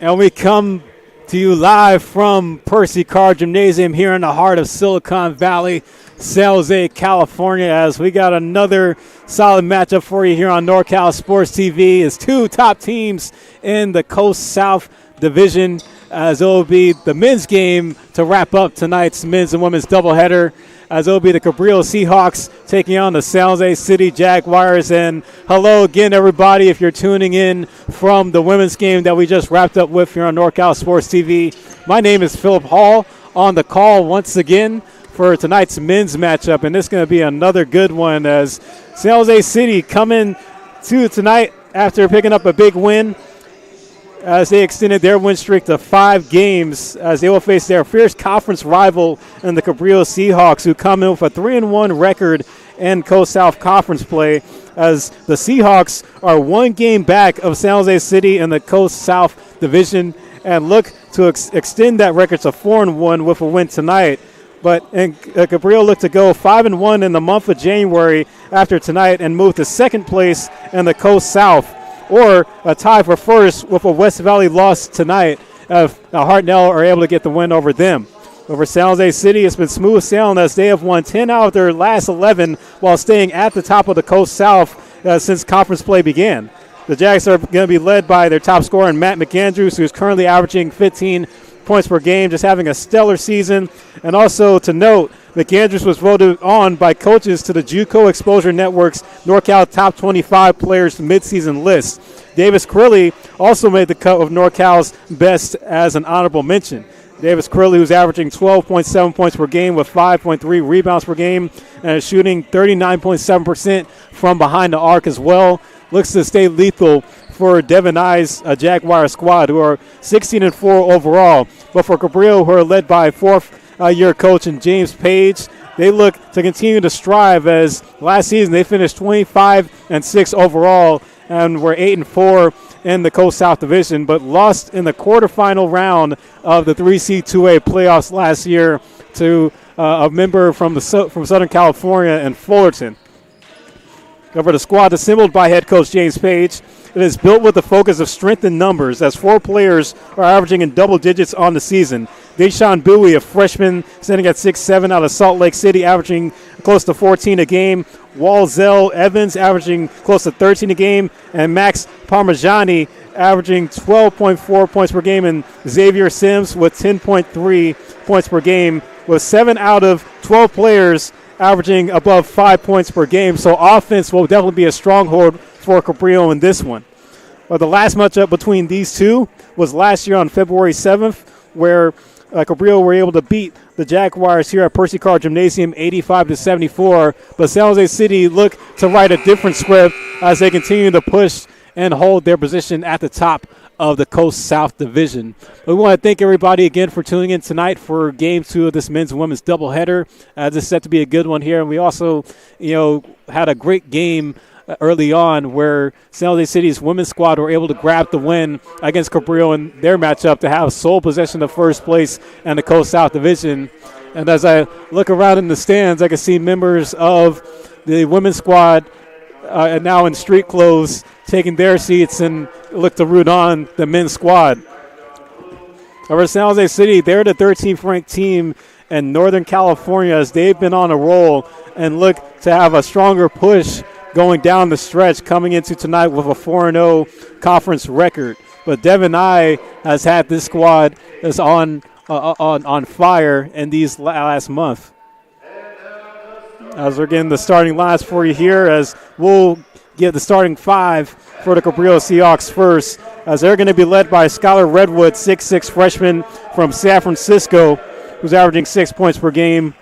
And we come to you live from Percy Carr Gymnasium here in the heart of Silicon Valley, San Jose, California, as we got another solid matchup for you here on NorCal Sports TV. It's two top teams in the Coast South Division, as it will be the men's game to wrap up tonight's men's and women's doubleheader, as it will be the Cabrillo Seahawks taking on the San Jose City Jaguars. And hello again, everybody, if you're tuning in from the women's game that we just wrapped up with here on NorCal Sports TV. My name is Philip Hall, on the call once again for tonight's men's matchup, and this is going to be another good one, as San Jose City coming to tonight after picking up a big win, as they extended their win streak to 5 games, as they will face their fierce conference rival in the Cabrillo Seahawks, who come in with a 3-1 record in Coast South Conference play, as the Seahawks are 1 game back of San Jose City in the Coast South Division and look to extend that record to 4-1 with a win tonight. But Cabrillo looked to go 5-1 in the month of January after tonight and move to second place in the Coast South, or a tie for first with a West Valley loss tonight if Hartnell are able to get the win over them. Over San Jose City, it's been smooth sailing as they have won 10 out of their last 11 while staying at the top of the Coast South since conference play began. The Jags are going to be led by their top scorer, Matt McAndrews, who's currently averaging 15 points per game, just having a stellar season. And also to note, McAndrews was voted on by coaches to the JUCO Exposure Network's NorCal Top 25 Players midseason list. Davis Crilly also made the cut of NorCal's best as an honorable mention. Davis Crilly, who's averaging 12.7 points per game with 5.3 rebounds per game and is shooting 39.7% from behind the arc as well, looks to stay lethal for Devin Eye's Jaguar squad, who are 16-4 overall. But for Cabrillo, who are led by fourth-year coach and James Page, they look to continue to strive, as last season they finished 25-6 overall and were 8-4 in the Coast South Division, but lost in the quarterfinal round of the 3C2A playoffs last year to a member from Southern California and Fullerton. Over the squad assembled by head coach James Page, it is built with the focus of strength in numbers, as 4 players are averaging in double digits on the season. Deshaun Bowie, a freshman, standing at 6'7", out of Salt Lake City, averaging close to 14 a game. Walzell Evans averaging close to 13 a game. And Max Parmigiani averaging 12.4 points per game. And Xavier Sims with 10.3 points per game, with 7 out of 12 players averaging above 5 points per game. So offense will definitely be a stronghold for Cabrillo in this one. Well, the last matchup between these two was last year on February 7th, where Cabrillo were able to beat the Jaguars here at Percy Carr Gymnasium 85-74. But San Jose City look to write a different script as they continue to push and hold their position at the top of the Coast South Division. We want to thank everybody again for tuning in tonight for Game 2 of this men's and women's doubleheader. This is set to be a good one here. And we also, had a great game early on where San Jose City's women's squad were able to grab the win against Cabrillo in their matchup to have sole possession of first place in the Coast South Division. And as I look around in the stands, I can see members of the women's squad and now in street clothes, taking their seats and look to root on the men's squad. Over San Jose City, they're the 13th ranked team in Northern California as they've been on a roll and look to have a stronger push going down the stretch, coming into tonight with a 4-0 conference record. But Devin I has had this squad is on fire in these last month. As we're getting the starting lines for you here, as we'll get the starting five for the Cabrillo Seahawks first, as they're going to be led by Skylar Redwood, 6'6" freshman from San Francisco, who's averaging 6 points per game.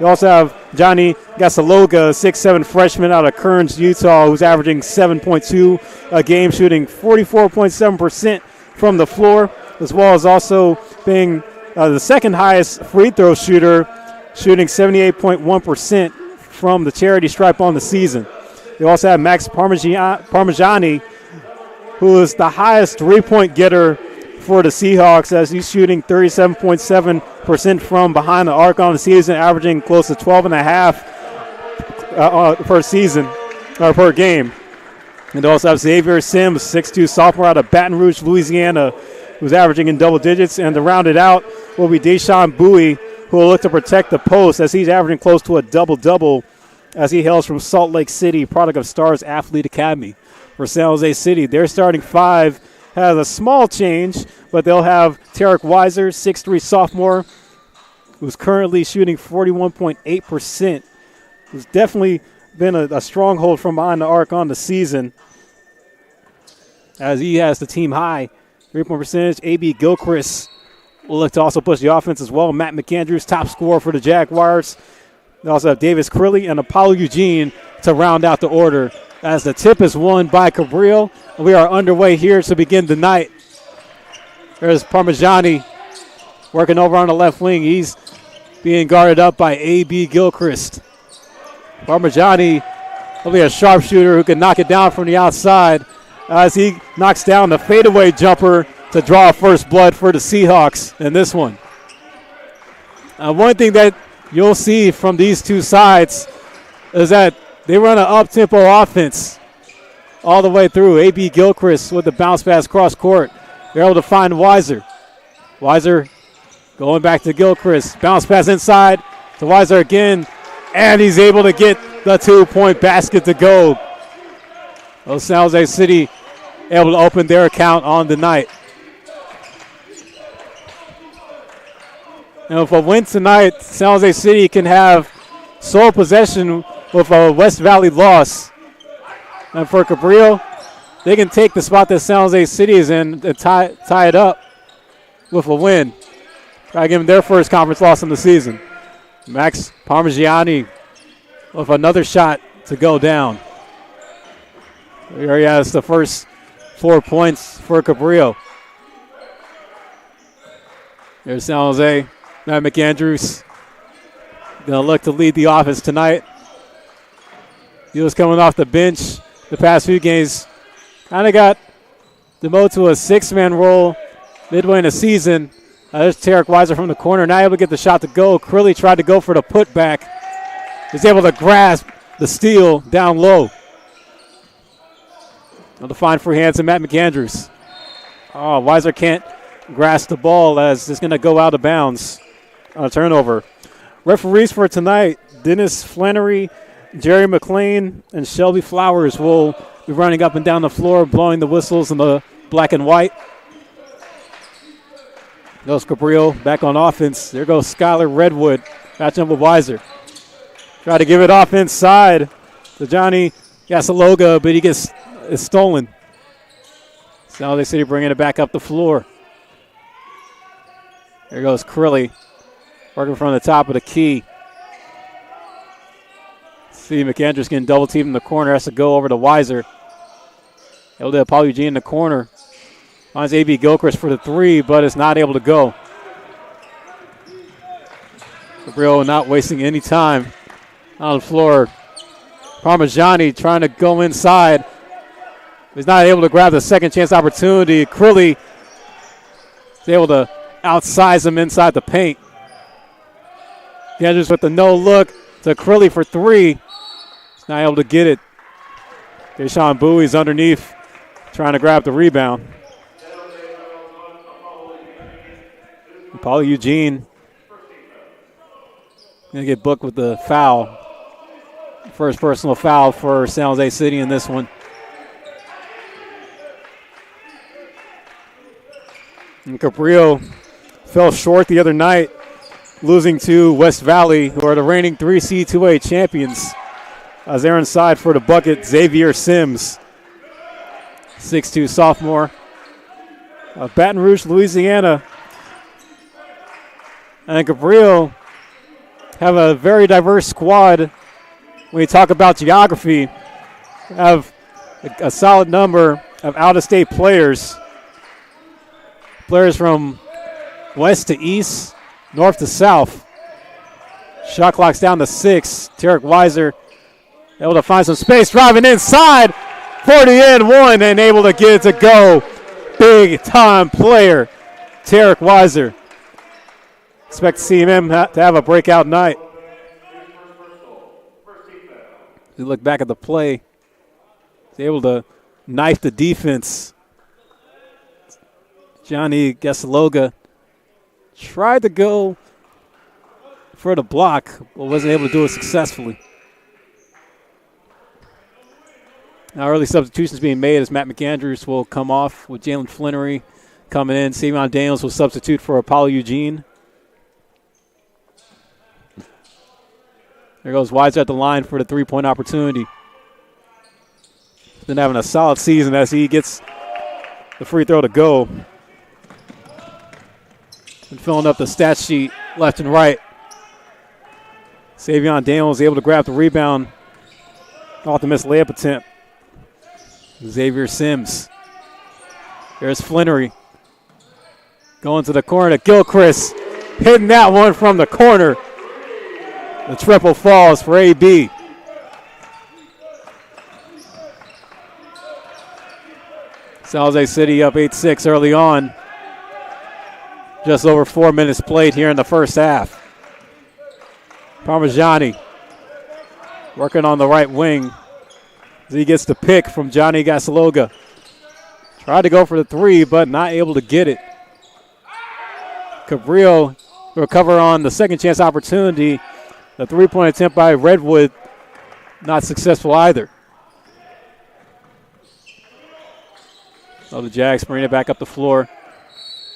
You also have Johnny Gasaloga, 6'7" freshman out of Kearns, Utah, who's averaging 7.2 a game, shooting 44.7% from the floor, as well as also being the second highest free throw shooter, shooting 78.1% from the charity stripe on the season. You also have Max Parmigiani, who is the highest three-point getter for the Seahawks, as he's shooting 37.7% from behind the arc on the season, averaging close to 12.5 per season or per game. And also have Xavier Sims, 6'2" sophomore out of Baton Rouge, Louisiana, who's averaging in double digits. And to round it out will be Deshaun Bowie, who will look to protect the post as he's averaging close to a double-double as he hails from Salt Lake City, product of Stars Athlete Academy. For San Jose City, their starting five has a small change, but they'll have Tarek Weiser, 6'3" sophomore, who's currently shooting 41.8%, who's definitely been a stronghold from behind the arc on the season, as he has the team high three-point percentage. A.B. Gilchrist will look to also push the offense as well. Matt McAndrews, top scorer for the Jaguars. They also have Davis Crilly and Apollo Eugene to round out the order, as the tip is won by Cabrillo. We are underway here to begin the night. There's Parmigiani working over on the left wing. He's being guarded up by A.B. Gilchrist. Parmigiani will be a sharpshooter who can knock it down from the outside as he knocks down the fadeaway jumper to draw first blood for the Seahawks in this one. One thing that you'll see from these two sides is that they run an up-tempo offense all the way through. A.B. Gilchrist with the bounce pass cross court. They're able to find Weiser. Weiser going back to Gilchrist. Bounce pass inside to Weiser again, and he's able to get the 2-point basket to go. San Jose City able to open their account on the night. Now, if a win tonight, San Jose City can have sole possession with a West Valley loss. And for Cabrillo, they can take the spot that San Jose City is in and tie it up with a win. Try to give them their first conference loss in the season. Max Parmigiani with another shot to go down. Here he has the first 4 points for Cabrillo. There's San Jose. Matt McAndrews going to look to lead the offense tonight. He was coming off the bench the past few games. Kind of got demoted to a six-man role midway in the season. There's Tarek Weiser from the corner. Now able to get the shot to go. Crilly tried to go for the putback. He's able to grasp the steal down low. Able to find free hands to Matt McAndrews. Oh, Weiser can't grasp the ball as it's going to go out of bounds on a turnover. Referees for tonight, Dennis Flannery, Jerry McLean, and Shelby Flowers will be running up and down the floor, blowing the whistles in the black and white. Goes Cabrillo back on offense. There goes Skylar Redwood, matching up with Weiser. Try to give it off inside to Johnny Gasaloga, but it's stolen. San Jose City bringing it back up the floor. There goes Crilly, working from the top of the key. See McAndrews getting double teamed in the corner. Has to go over to Weiser. Able to Paul Eugene in the corner. Finds A.B. Gilchrist for the three, but it's not able to go. Cabrillo not wasting any time on the floor. Parmigiani trying to go inside. He's not able to grab the second chance opportunity. Crilly is able to outsize him inside the paint. McAndrews with the no look to Crilly for three. He's not able to get it. Deshaun Bowie's underneath, trying to grab the rebound. Paulie Eugene going to get booked with the foul. First personal foul for San Jose City in this one. And Cabrillo fell short the other night, losing to West Valley, who are the reigning 3C 2A champions. As they're inside for the bucket, Xavier Sims, 6'2" sophomore of Baton Rouge, Louisiana. And Cabrillo have a very diverse squad. When you talk about geography, have a solid number of out-of-state players. Players from west to east, north to south. Shot clock's down to 6. Tarek Weiser able to find some space, driving inside for the end one and able to get it to go. Big-time player, Tarek Weiser. Expect to see him to have a breakout night. You look back at the play, he's able to knife the defense. Johnny Gasaloga tried to go for the block, but wasn't able to do it successfully. Now early substitutions being made as Matt McAndrews will come off with Jalen Flannery coming in. Savion Daniels will substitute for Apollo Eugene. There goes Weiser at the line for the three-point opportunity. He's been having a solid season as he gets the free throw to go. And filling up the stat sheet left and right. Savion Daniels able to grab the rebound off the missed layup attempt. Xavier Sims. There's Flannery. Going to the corner to Gilchrist. Hitting that one from the corner. The triple falls for AB. San Jose City up 8-6 early on. Just over 4 minutes played here in the first half. Parmigiani working on the right wing as he gets the pick from Johnny Gasaloga. Tried to go for the three, but not able to get it. Cabrillo recover on the second chance opportunity. The three-point attempt by Redwood, not successful either. So the Jags bring it back up the floor.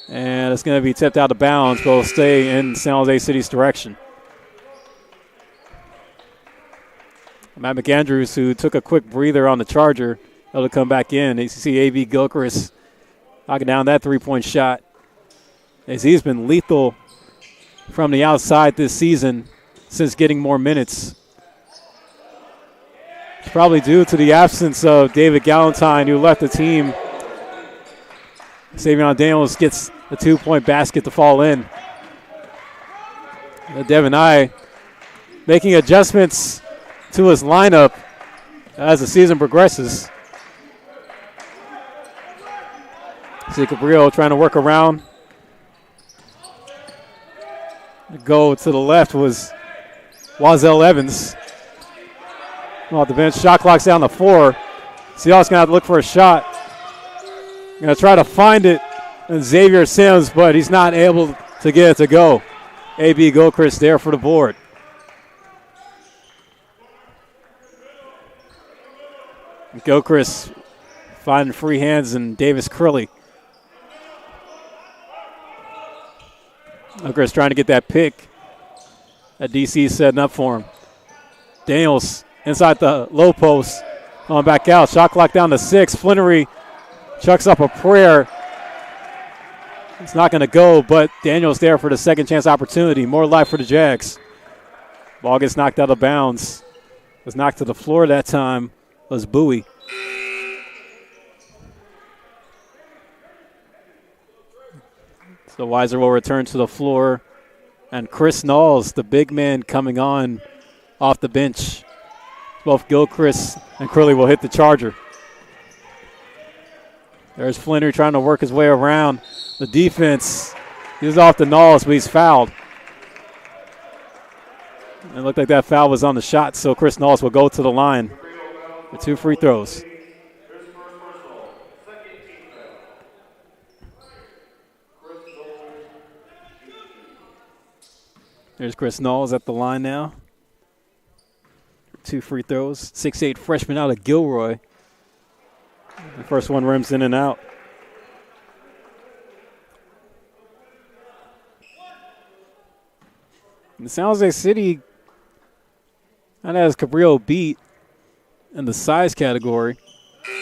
And it's going to be tipped out of bounds, but it'll stay in San Jose City's direction. Matt McAndrews, who took a quick breather on the Charger, able to come back in. You see A.B. Gilchrist knocking down that three-point shot. As he's been lethal from the outside this season since getting more minutes. It's probably due to the absence of David Galentine, who left the team. Savion Daniels gets the two-point basket to fall in. Devin I making adjustments to his lineup as the season progresses. See Cabrillo trying to work around. The go to the left was Wazell Evans. Off the bench, shot clock's down to 4. Seahawks gonna have to look for a shot. Gonna try to find it, and Xavier Sims, but he's not able to get it to go. A.B. Gilchrist there for the board. Gilchrist finding free hands and Davis Curley. Gilchrist trying to get that pick that DC setting up for him. Daniels inside the low post, going back out. Shot clock down to 6. Flannery chucks up a prayer. It's not going to go, but Daniels there for the second chance opportunity. More life for the Jags. Ball gets knocked out of bounds. Was knocked to the floor that time. Was Bowie. So Weiser will return to the floor. And Chris Knowles, the big man coming on off the bench. Both Gilchrist and Curley will hit the Charger. There's Flannery trying to work his way around the defense. He's off the Knowles, but he's fouled. It looked like that foul was on the shot, so Chris Knowles will go to the line. for 2 free throws. There's Chris Knowles at the line now. 2 free throws. 6'8" freshman out of Gilroy. The first one rims in and out. And San Jose City kind of has Cabrillo beat in the size category.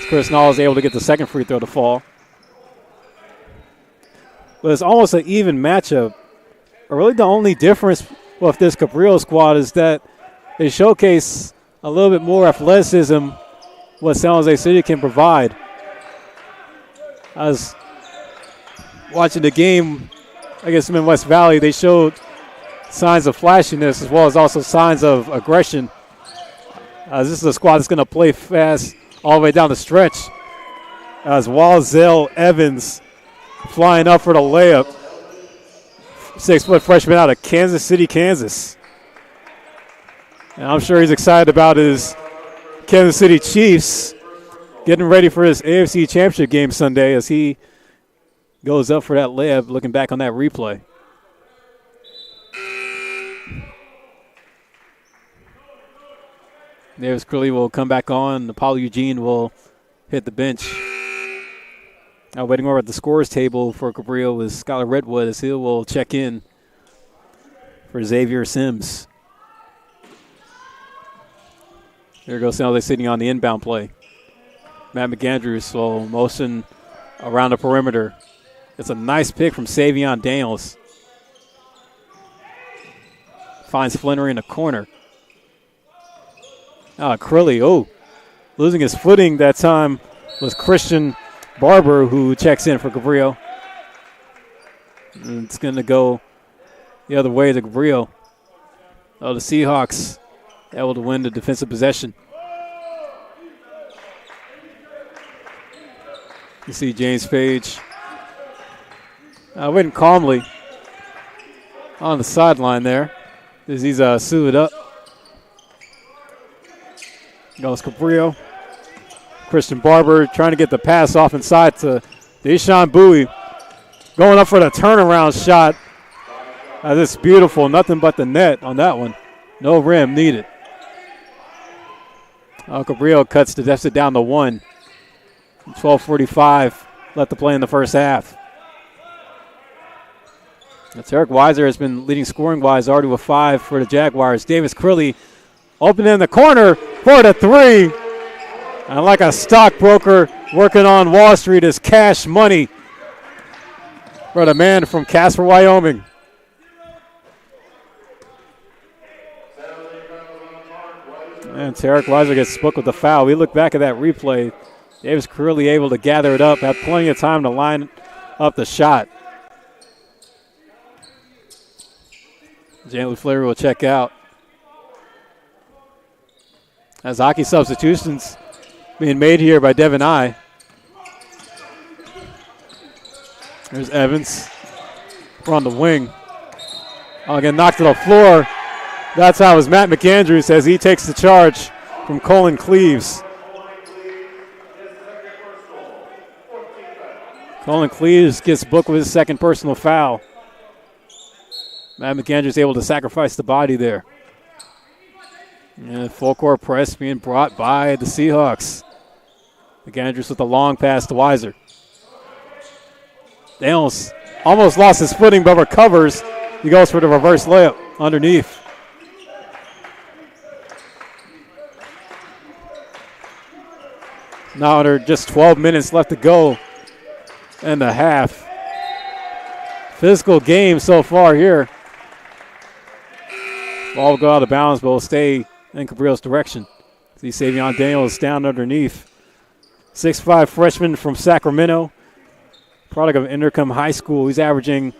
Chris Knowles able to get the second free throw to fall. But it's almost an even matchup. Really the only difference with this Cabrillo squad is that they showcase a little bit more athleticism what San Jose City can provide. I was watching the game against them in West Valley. They showed signs of flashiness as well as also signs of aggression. This is a squad that's going to play fast all the way down the stretch. As Walzell Evans flying up for the layup. 6-foot freshman out of Kansas City, Kansas. And I'm sure he's excited about his Kansas City Chiefs getting ready for his AFC Championship game Sunday as he goes up for that layup, looking back on that replay. Davis Curley will come back on. Apollo Eugene will hit the bench. Now waiting over at the scores table for Cabrillo is Skylar Redwood as he will check in for Xavier Sims. There goes San Jose City on the inbound play. Matt McAndrews will motion around the perimeter. It's a nice pick from Savion Daniels. Finds Flannery in the corner. Curley, losing his footing that time was Christian Barber who checks in for Cabrillo. And it's going to go the other way to Cabrillo. The Seahawks able to win the defensive possession. You see James Page waiting calmly on the sideline there as he's suited up. Goes Cabrillo. Christian Barber trying to get the pass off inside to Deshaun Bowie. Going up for the turnaround shot. This is beautiful. Nothing but the net on that one. No rim needed. Cabrillo cuts the deficit down to 1. 12:45 left to play in the first half. Tarek Weiser has been leading scoring-wise already with 5 for the Jaguars. Davis Curley open in the corner for the 3. And like a stockbroker working on Wall Street is cash money for the man from Casper, Wyoming. And Tarek Weiser gets booked with a foul. We look back at that replay. Davis Curley able to gather it up, had plenty of time to line up the shot. Jalen Flair will check out. As hockey substitutions being made here by Devin I. There's Evans. We're on the wing. Again, knocked to the floor. That's how it was Matt McAndrews as he takes the charge from Colin Cleaves. Colin Cleaves gets booked with his second personal foul. Matt McAndrews able to sacrifice the body there. And full court press being brought by the Seahawks. McAndrews with a long pass to Weiser. Daniels almost lost his footing but recovers. He goes for the reverse layup underneath. Now under just 12 minutes left to go in the half. Physical game so far here. Ball will go out of bounds, but will stay in Cabrillo's direction. See Savion Daniels down underneath. 6'5" freshman from Sacramento. Product of Intercom High School. He's averaging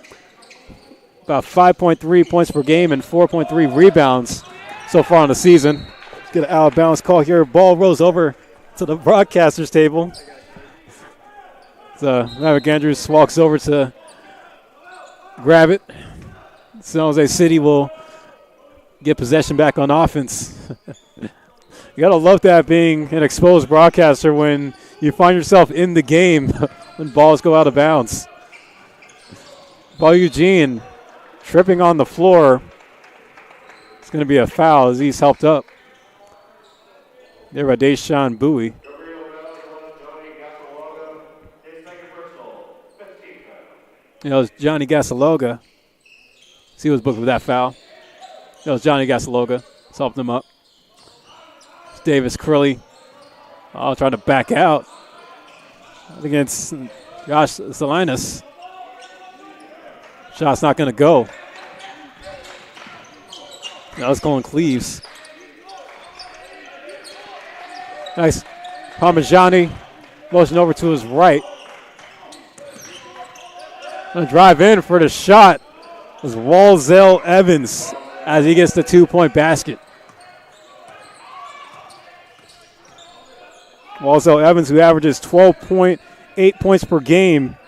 about 5.3 points per game and 4.3 rebounds so far in the season. Let's get an out of bounds call here. Ball rolls over to the broadcaster's table. So Maverick Andrews walks over to grab it. San Jose City will get possession back on offense. You got to love that being an exposed broadcaster when you find yourself in the game when balls go out of bounds. Ball Eugene tripping on the floor. It's going to be a foul as he's helped up. There by Deshaun Bowie. It was Johnny Gasaloga. He was booked with that foul. That was Johnny Gasaloga. It's helped him up. It's Davis Curley. Trying to back out against Josh Salinas. Shot's not going to go. Now it's going Cleaves. Nice. Parmigiani motion over to his right. Gonna drive in for the shot is Walzell Evans as he gets the 2-point basket. Walzell Evans, who averages 12.8 points per game.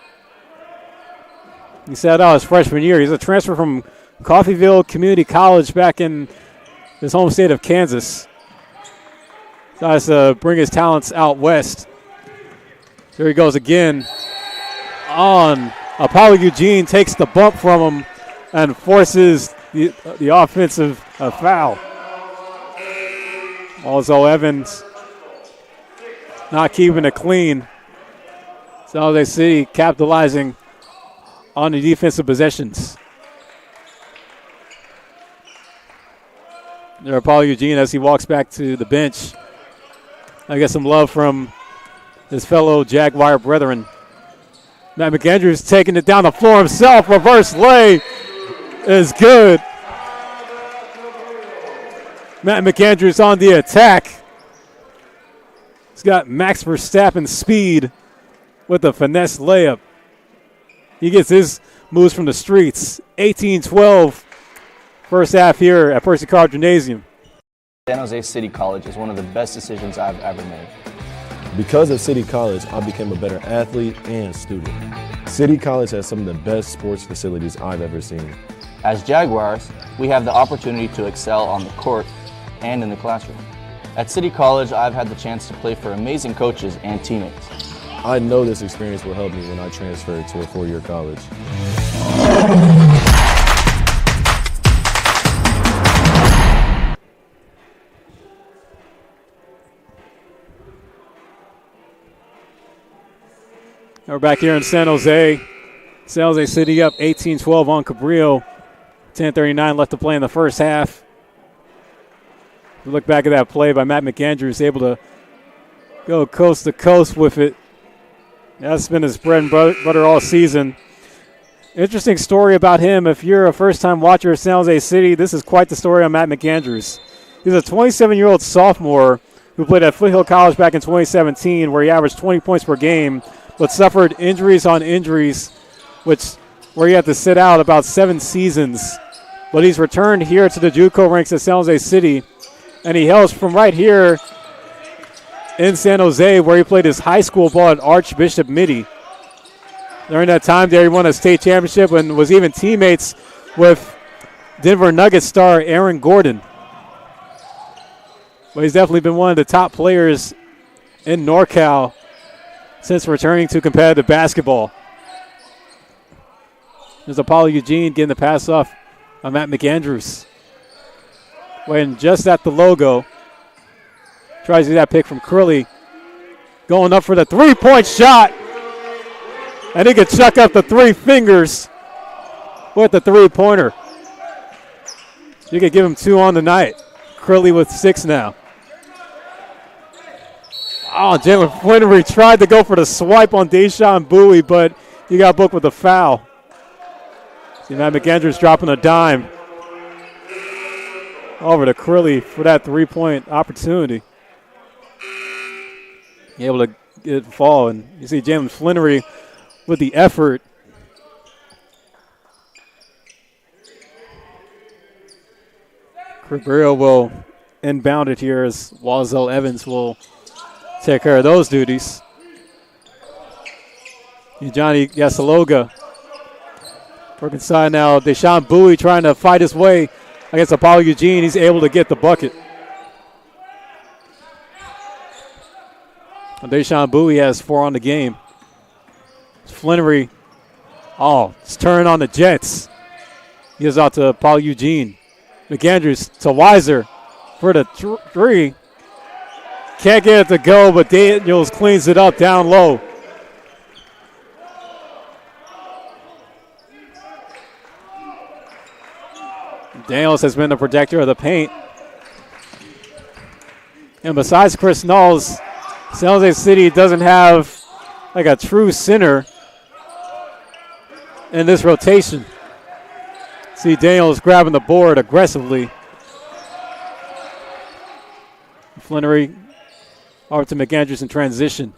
He sat out his freshman year. He's a transfer from Coffeyville Community College back in his home state of Kansas. Tries to bring his talents out west. Here he goes again on Apollo Eugene, takes the bump from him and forces the offensive foul. Also Evans not keeping it clean. San Jose City capitalizing on the defensive possessions. There Apollo Eugene as he walks back to the bench. I get some love from his fellow Jaguar brethren. Matt McAndrews taking it down the floor himself. Reverse lay is good. Matt McAndrews on the attack. He's got Max Verstappen speed with a finesse layup. He gets his moves from the streets. 18-12 first half here at Percy Carr Gymnasium. San Jose City College is one of the best decisions I've ever made. Because of City College, I became a better athlete and student. City College has some of the best sports facilities I've ever seen. As Jaguars, we have the opportunity to excel on the court and in the classroom. At City College, I've had the chance to play for amazing coaches and teammates. I know this experience will help me when I transfer to a four-year college. We're back here in San Jose. San Jose City up 18-12 on Cabrillo. 10:39 left to play in the first half. We look back at that play by Matt McAndrews, able to go coast to coast with it. That's been his bread and butter all season. Interesting story about him. If you're a first-time watcher of San Jose City, this is quite the story on Matt McAndrews. He's a 27-year-old sophomore who played at Foothill College back in 2017, where he averaged 20 points per game, but suffered injuries on injuries, where he had to sit out about 7 seasons. But he's returned here to the JUCO ranks at San Jose City, and he hails from right here in San Jose, where he played his high school ball at Archbishop Mitty. During that time there, he won a state championship and was even teammates with Denver Nuggets star Aaron Gordon. But he's definitely been one of the top players in NorCal since returning to competitive basketball. There's Apollo Eugene getting the pass off on Matt McAndrews. Waiting just at the logo. Tries to do that pick from Curley. Going up for the three-point shot. And he can chuck up the 3 fingers with the three-pointer. You could give him 2 on the night. Curley with 6 now. Oh, Jalen Flannery tried to go for the swipe on Deshaun Bowie, but he got booked with a foul. See Matt McAndrews dropping a dime over to Curley for that 3-point opportunity. Able to get it fall, and you see Jalen Flannery with the effort. Cabrillo will inbound it here as Walzell Evans will take care of those duties. Johnny Gasaloga working inside now. Deshaun Bowie trying to fight his way against Apollo Eugene. He's able to get the bucket. Deshaun Bowie has 4 on the game. Flannery, it's turning on the Jets. He gives out to Paul Eugene. McAndrews to Weiser for the 3. Can't get it to go, but Daniels cleans it up down low. Daniels has been the protector of the paint. And besides Chris Knowles, San Jose City doesn't have like a true center in this rotation. See Daniels grabbing the board aggressively. Flannery over to McAndrews in transition.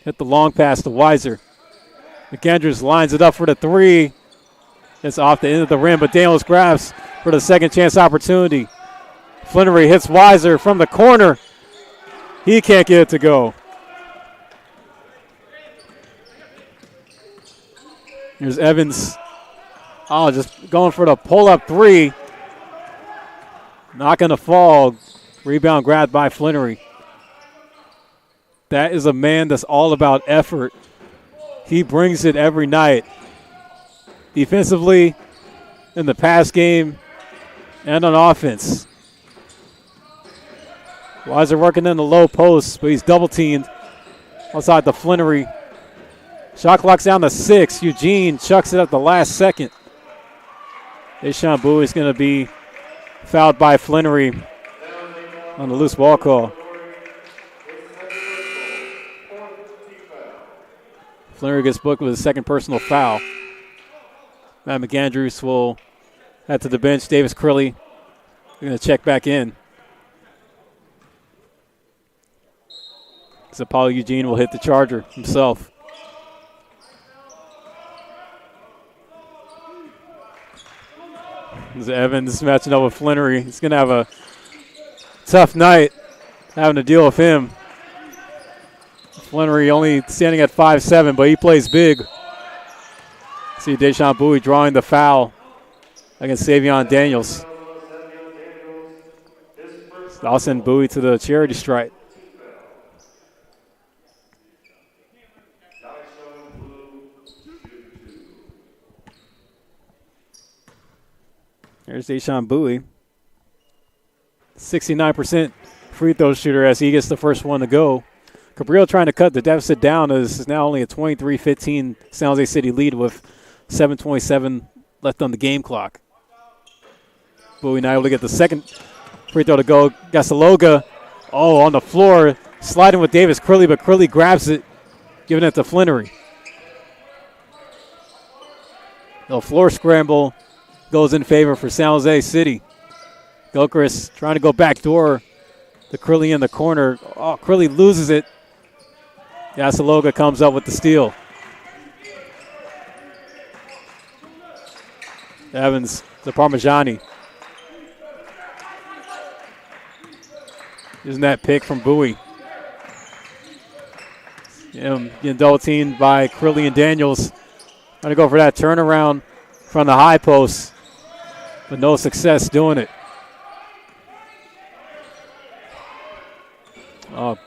Hit the long pass to Weiser. McAndrews lines it up for the 3. It's off the end of the rim, but Daniels grabs for the second chance opportunity. Flannery hits Weiser from the corner. He can't get it to go. Here's Evans. Just going for the pull-up 3. Not going to fall. Rebound grabbed by Flannery. That is a man that's all about effort. He brings it every night. Defensively, in the pass game, and on offense. Weiser working in the low post, but he's double-teamed outside the Flannery. Shot clock's down to 6. Eugene chucks it at the last second. Deshaun Bowie's going to be fouled by Flannery on the loose ball call. Flannery gets booked with his second personal foul. Matt McAndrews will head to the bench. Davis Crilly going to check back in. So Paul Eugene will hit the charger himself. As Evans matching up with Flannery. He's going to have a tough night having to deal with him. Flannery only standing at 5'7", but he plays big. See Deshaun Bowie drawing the foul against Savion Daniels. I'll send Bowie to the charity stripe. There's Deshaun Bowie. 69% free throw shooter as he gets the first one to go. Cabrillo trying to cut the deficit down is now only a 23-15 San Jose City lead with 7:27 left on the game clock. Bowie not able to get the second free throw to go. Gasaloga, on the floor, sliding with Davis Crilly, but Crilly grabs it, giving it to Flannery. The floor scramble goes in favor for San Jose City. Gilchrist trying to go backdoor to Crilly in the corner. Crilly loses it. Gasaloga comes up with the steal. Evans to Parmigiani. Using that pick from Bowie. Getting double teamed by Crilly and Daniels. Trying to go for that turnaround from the high post, but no success doing it.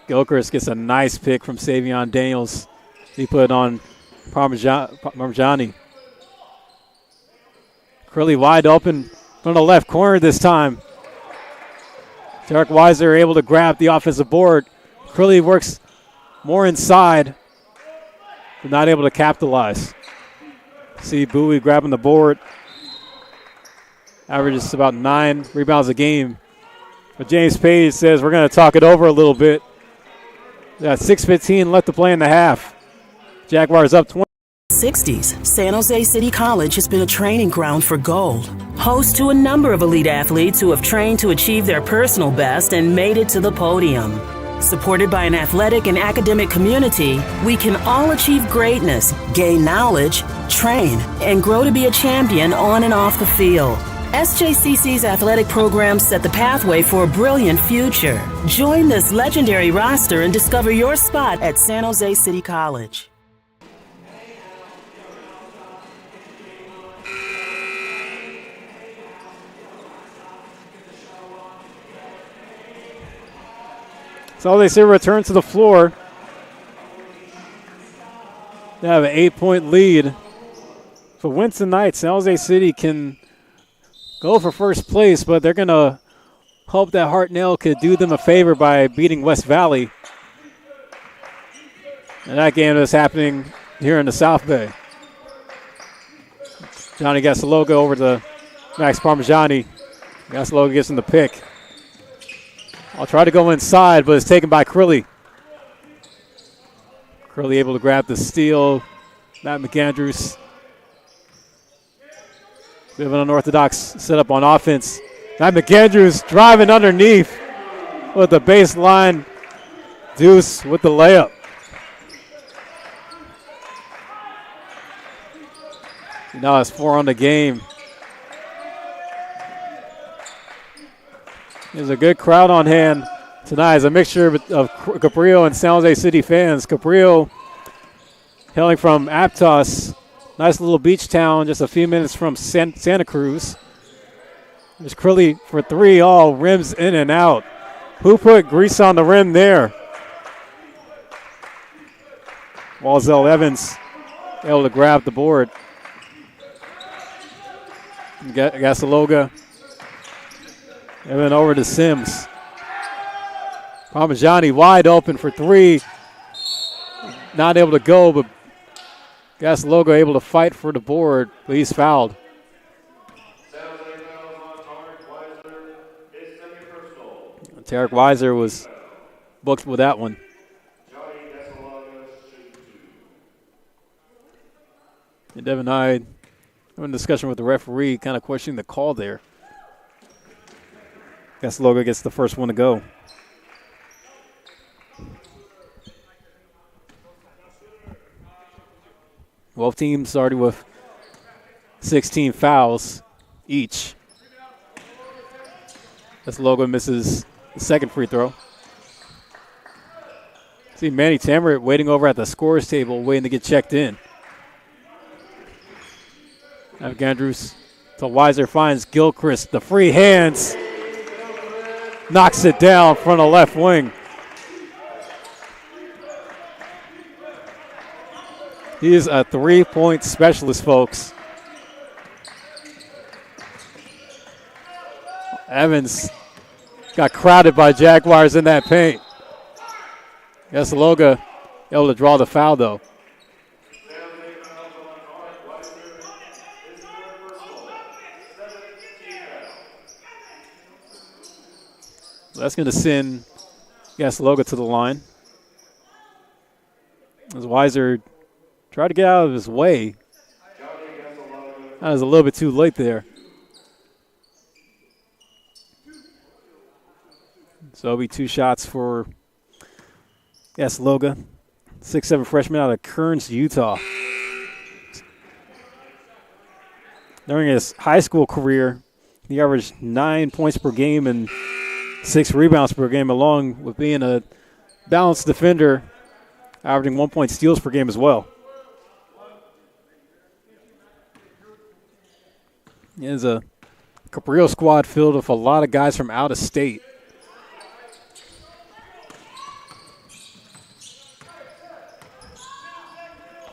Gilchrist gets a nice pick from Savion Daniels. He put it on Parmigiani. Crilly wide open from the left corner this time. Derek Weiser able to grab the offensive board. Crilly works more inside, but not able to capitalize. See Bowie grabbing the board. Averages about 9 rebounds a game. But James Page says we're going to talk it over a little bit. 6:15 left to play in the half. Jaguars up 20. 60s, San Jose City College has been a training ground for gold. Host to a number of elite athletes who have trained to achieve their personal best and made it to the podium. Supported by an athletic and academic community, we can all achieve greatness, gain knowledge, train, and grow to be a champion on and off the field. SJCC's athletic programs set the pathway for a brilliant future. Join this legendary roster and discover your spot at San Jose City College. So they say return to the floor. They have an 8-point lead. So wins tonight, San Jose City can go for first place, but they're going to hope that Hartnell could do them a favor by beating West Valley. And that game is happening here in the South Bay. Johnny Gasologa over to Max Parmigiani. Gasologa gets him the pick. I'll try to go inside, but it's taken by Crilly. Crilly able to grab the steal. Matt McAndrews. Bit of an unorthodox setup on offense. Matt McAndrews driving underneath with the baseline. Deuce with the layup. Now it's 4 on the game. There's a good crowd on hand tonight. It's a mixture of Cabrillo and San Jose City fans. Cabrillo hailing from Aptos. Nice little beach town just a few minutes from Santa Cruz. There's Crilly for 3, all rims in and out. Who put grease on the rim there? Walzell Evans able to grab the board. Gasologa. And then over to Sims. Parmigiani wide open for 3. Not able to go, but Gasologa able to fight for the board, but he's fouled. Tarek Weiser was booked with that one. And Devin Hyde having a discussion with the referee, kind of questioning the call there. Gasologa gets the first one to go. Both teams started with 16 fouls each. Gasologa misses the second free throw. See Manny Tameret waiting over at the scorer's table, waiting to get checked in. Andrews to Weiser, finds Gilchrist. The free hands. Knocks it down from the left wing. He is a 3-point specialist, folks. Evans got crowded by Jaguars in that paint. Gasologa able to draw the foul, though. That's going to send Gasologa to the line. As Weiser tried to get out of his way. That was a little bit too late there. So it'll be 2 shots for Gasologa. 6'7" freshman out of Kearns, Utah. During his high school career, he averaged 9 points per game and 6 rebounds per game, along with being a balanced defender, averaging 1 point steals per game as well. It's a Cabrillo squad filled with a lot of guys from out of state.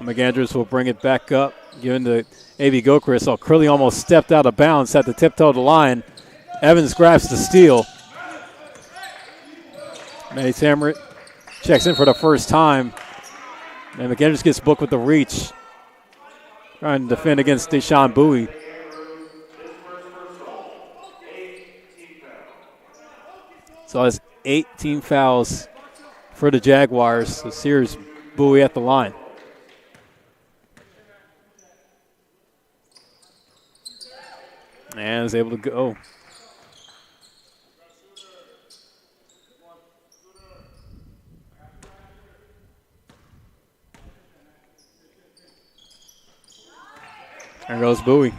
McAndrews will bring it back up, giving to A.B. Gilchrist. So Crilly almost stepped out of bounds, had to tiptoe the line. Evans grabs the steal. Manny Tameret checks in for the first time. And McAndrews gets booked with the reach. Trying to defend against Deshaun Bowie. So it's 18 fouls for the Jaguars. So here's Bowie at the line. And is able to go. There goes Bowie.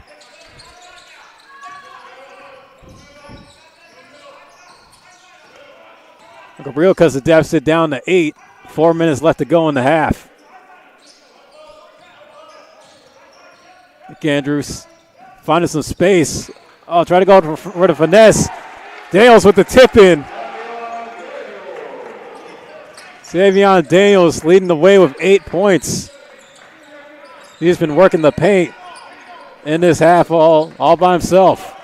Cabrillo cuts the deficit down to 8. 4 minutes left to go in the half. McAndrews finding some space. Oh, try to go for the finesse. Dales with the tip in. Savion Daniels leading the way with 8 points. He's been working the paint in this half all by himself.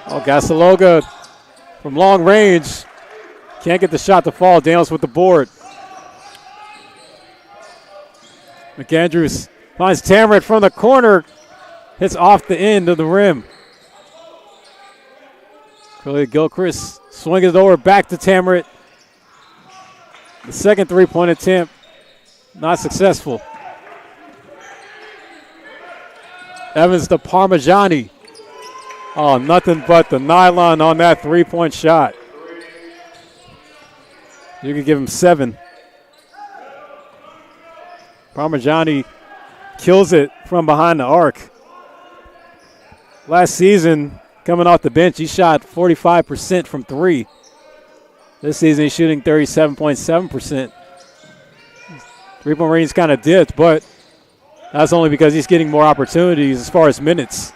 Oh, Gasologa from long range. Can't get the shot to fall. Daniels with the board. McAndrews finds Tamarind from the corner. Hits off the end of the rim. Curly Gilchrist swinging it over back to Tamarind. The second three-point attempt, not successful. Evans to Parmigiani. Oh, nothing but the nylon on that three-point shot. You could give him 7. Parmigiani kills it from behind the arc. Last season, coming off the bench, he shot 45% from 3. This season, he's shooting 37.7%. Three-point range kind of dipped, but that's only because he's getting more opportunities as far as minutes.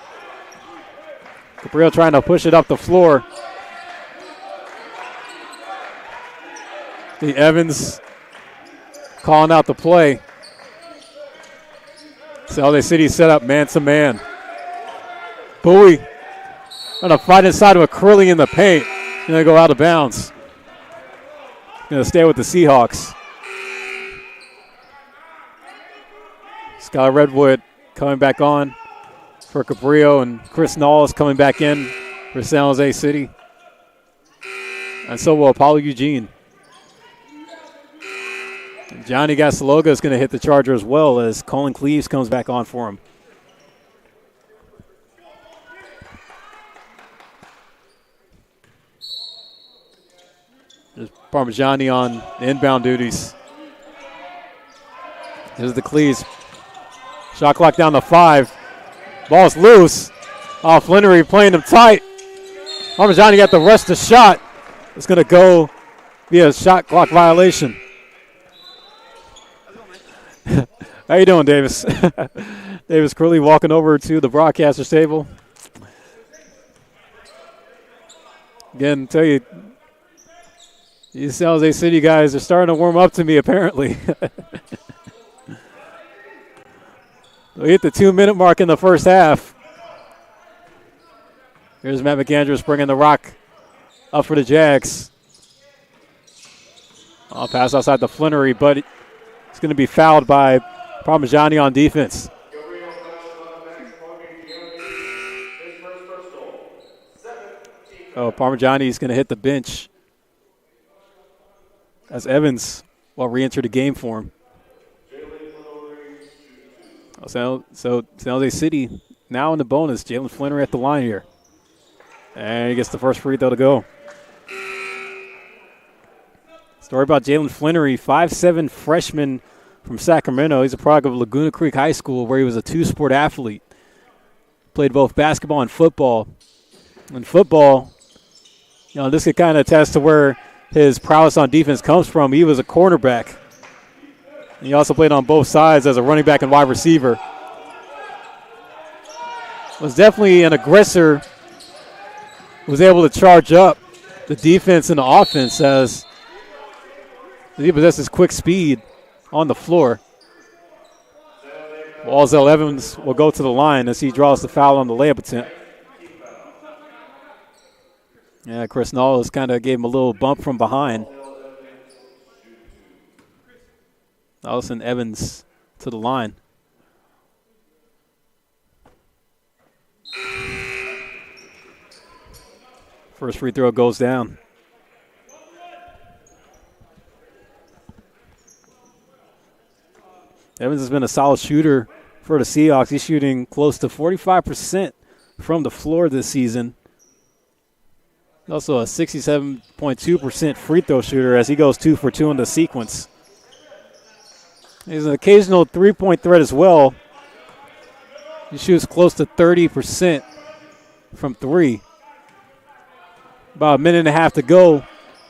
Cabrillo trying to push it up the floor. The Evans calling out the play. San Jose City set up man-to-man. Bowie on a fight inside with Curley in the paint. Going to go out of bounds. Going to stay with the Seahawks. Skylar Redwood coming back on for Cabrillo, and Chris Knowles coming back in for San Jose City. And so will Apollo Eugene. And Johnny Gasologa is going to hit the charger as well as Colin Cleaves comes back on for him. There's Parmigiani on inbound duties. There's the Cleaves. Shot clock down to 5. Ball's loose. Oh, Flannery playing him tight. Parmigiani got the rush to shot. It's going to go via shot clock violation. How you doing, Davis? Davis Curley walking over to the broadcaster's table. Again, tell you, these San Jose City guys are starting to warm up to me, apparently. We hit the 2-minute mark in the first half. Here's Matt McAndrews bringing the rock up for the Jags. I'll pass outside the Flannery, but it's going to be fouled by Parmigiani on defense. Oh, Parmigiani's going to hit the bench as Evans will re-enter the game for him. So San Jose City now in the bonus. Jalen Flannery at the line here. And he gets the first free throw to go. Story about Jalen Flannery, 5'7" freshman from Sacramento. He's a product of Laguna Creek High School where he was a two-sport athlete. Played both basketball and football. In football, this could kind of attest to where his prowess on defense comes from. He was a cornerback. He also played on both sides as a running back and wide receiver. Was definitely an aggressor. Was able to charge up the defense and the offense as he possesses quick speed on the floor. Walzel Evans will go to the line as he draws the foul on the layup attempt. Yeah, Chris Knowles kind of gave him a little bump from behind. Allison Evans to the line. First free throw goes down. Evans has been a solid shooter for the Seahawks. He's shooting close to 45% from the floor this season. Also a 67.2% free throw shooter as he goes 2 for 2 in the sequence. He's an occasional three-point threat as well. He shoots close to 30% from 3. About a minute and a half to go.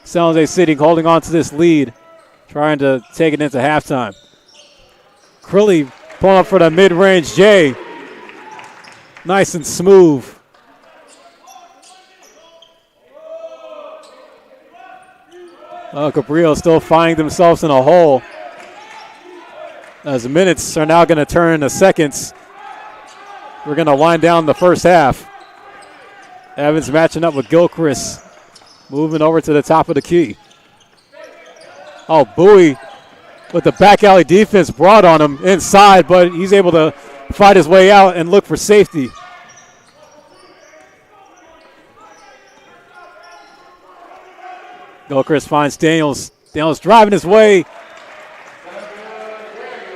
San Jose City holding on to this lead, trying to take it into halftime. Curley pulling up for the mid-range J. Nice and smooth. Cabrillo still finding themselves in a hole, as the minutes are now going to turn into seconds. We're going to wind down the first half. Evans matching up with Gilchrist, moving over to the top of the key. Oh, Bowie with the back alley defense brought on him inside, but he's able to fight his way out and look for safety. Gilchrist finds Daniels. Daniels driving his way.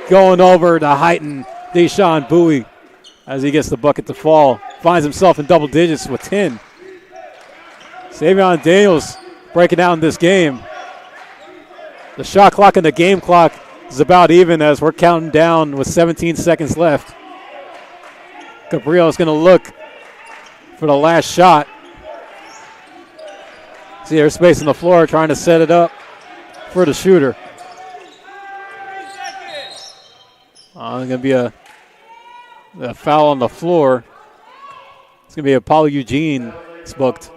Going over to heighten Deshaun Bowie as he gets the bucket to fall. Finds himself in double digits with 10. Savion Daniels breaking out in this game. The shot clock and the game clock is about even as we're counting down with 17 seconds left. Cabrillo is going to look for the last shot. See, there's space on the floor trying to set it up for the shooter. Going to be a foul on the floor. It's going to be Apollo Eugene. It's booked.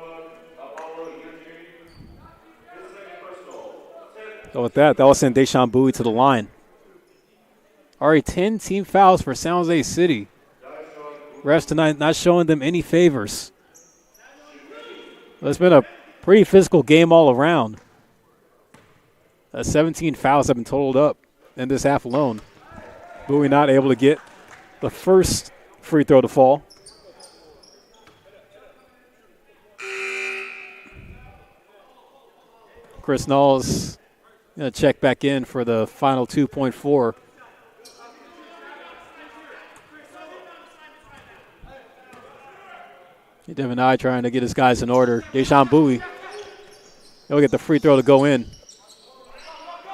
So with that will send Deshaun Bowie to the line. Already 10 team fouls for San Jose City. Refs tonight not showing them any favors. It's been a pretty physical game all around. 17 fouls have been totaled up in this half alone. Bowie not able to get the first free throw to fall. Chris Knowles going to check back in for the final 2.4. Devin I trying to get his guys in order. Deshaun Bowie. He'll get the free throw to go in.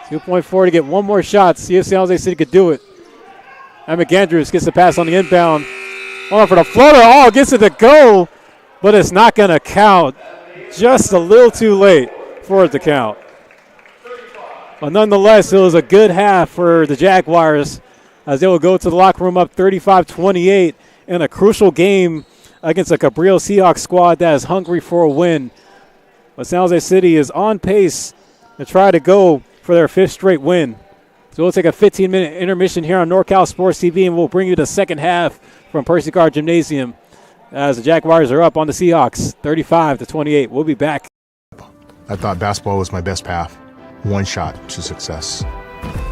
2.4 to get one more shot. See if San Jose City could do it. And McAndrews gets the pass on the inbound. Oh, for the floater. Oh, gets it to go. But it's not going to count. Just a little too late for it to count. But nonetheless, it was a good half for the Jaguars as they will go to the locker room up 35-28 in a crucial game against a Cabrillo Seahawks squad that is hungry for a win. But San Jose City is on pace to try to go for their 5th straight win. So we'll take a 15-minute intermission here on NorCal Sports TV, and we'll bring you the second half from Percy Card Gymnasium as the Jaguars are up on the Seahawks, 35-28. We'll be back. I thought basketball was my best path. One shot to success.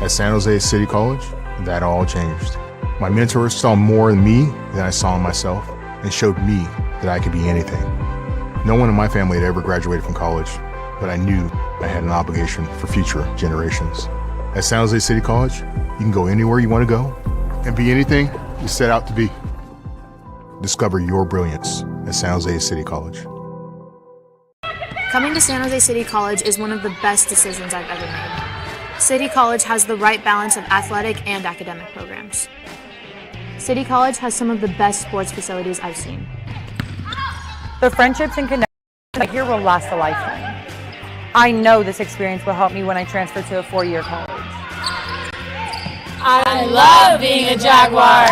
At San Jose City College, that all changed. My mentors saw more in me than I saw in myself and showed me that I could be anything. No one in my family had ever graduated from college, but I knew I had an obligation for future generations. At San Jose City College, you can go anywhere you want to go and be anything you set out to be. Discover your brilliance at San Jose City College. Coming to San Jose City College is one of the best decisions I've ever made. City College has the right balance of athletic and academic programs. City College has some of the best sports facilities I've seen. The friendships and connections here will last a lifetime. I know this experience will help me when I transfer to a 4-year college. I love being a Jaguar.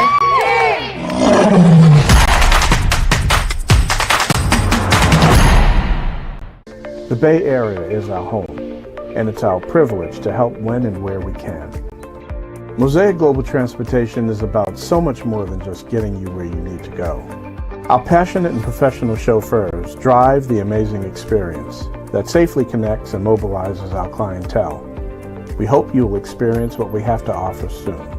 The Bay Area is our home, and it's our privilege to help when and where we can. Mosaic Global Transportation is about so much more than just getting you where you need to go. Our passionate and professional chauffeurs drive the amazing experience that safely connects and mobilizes our clientele. We hope you will experience what we have to offer soon.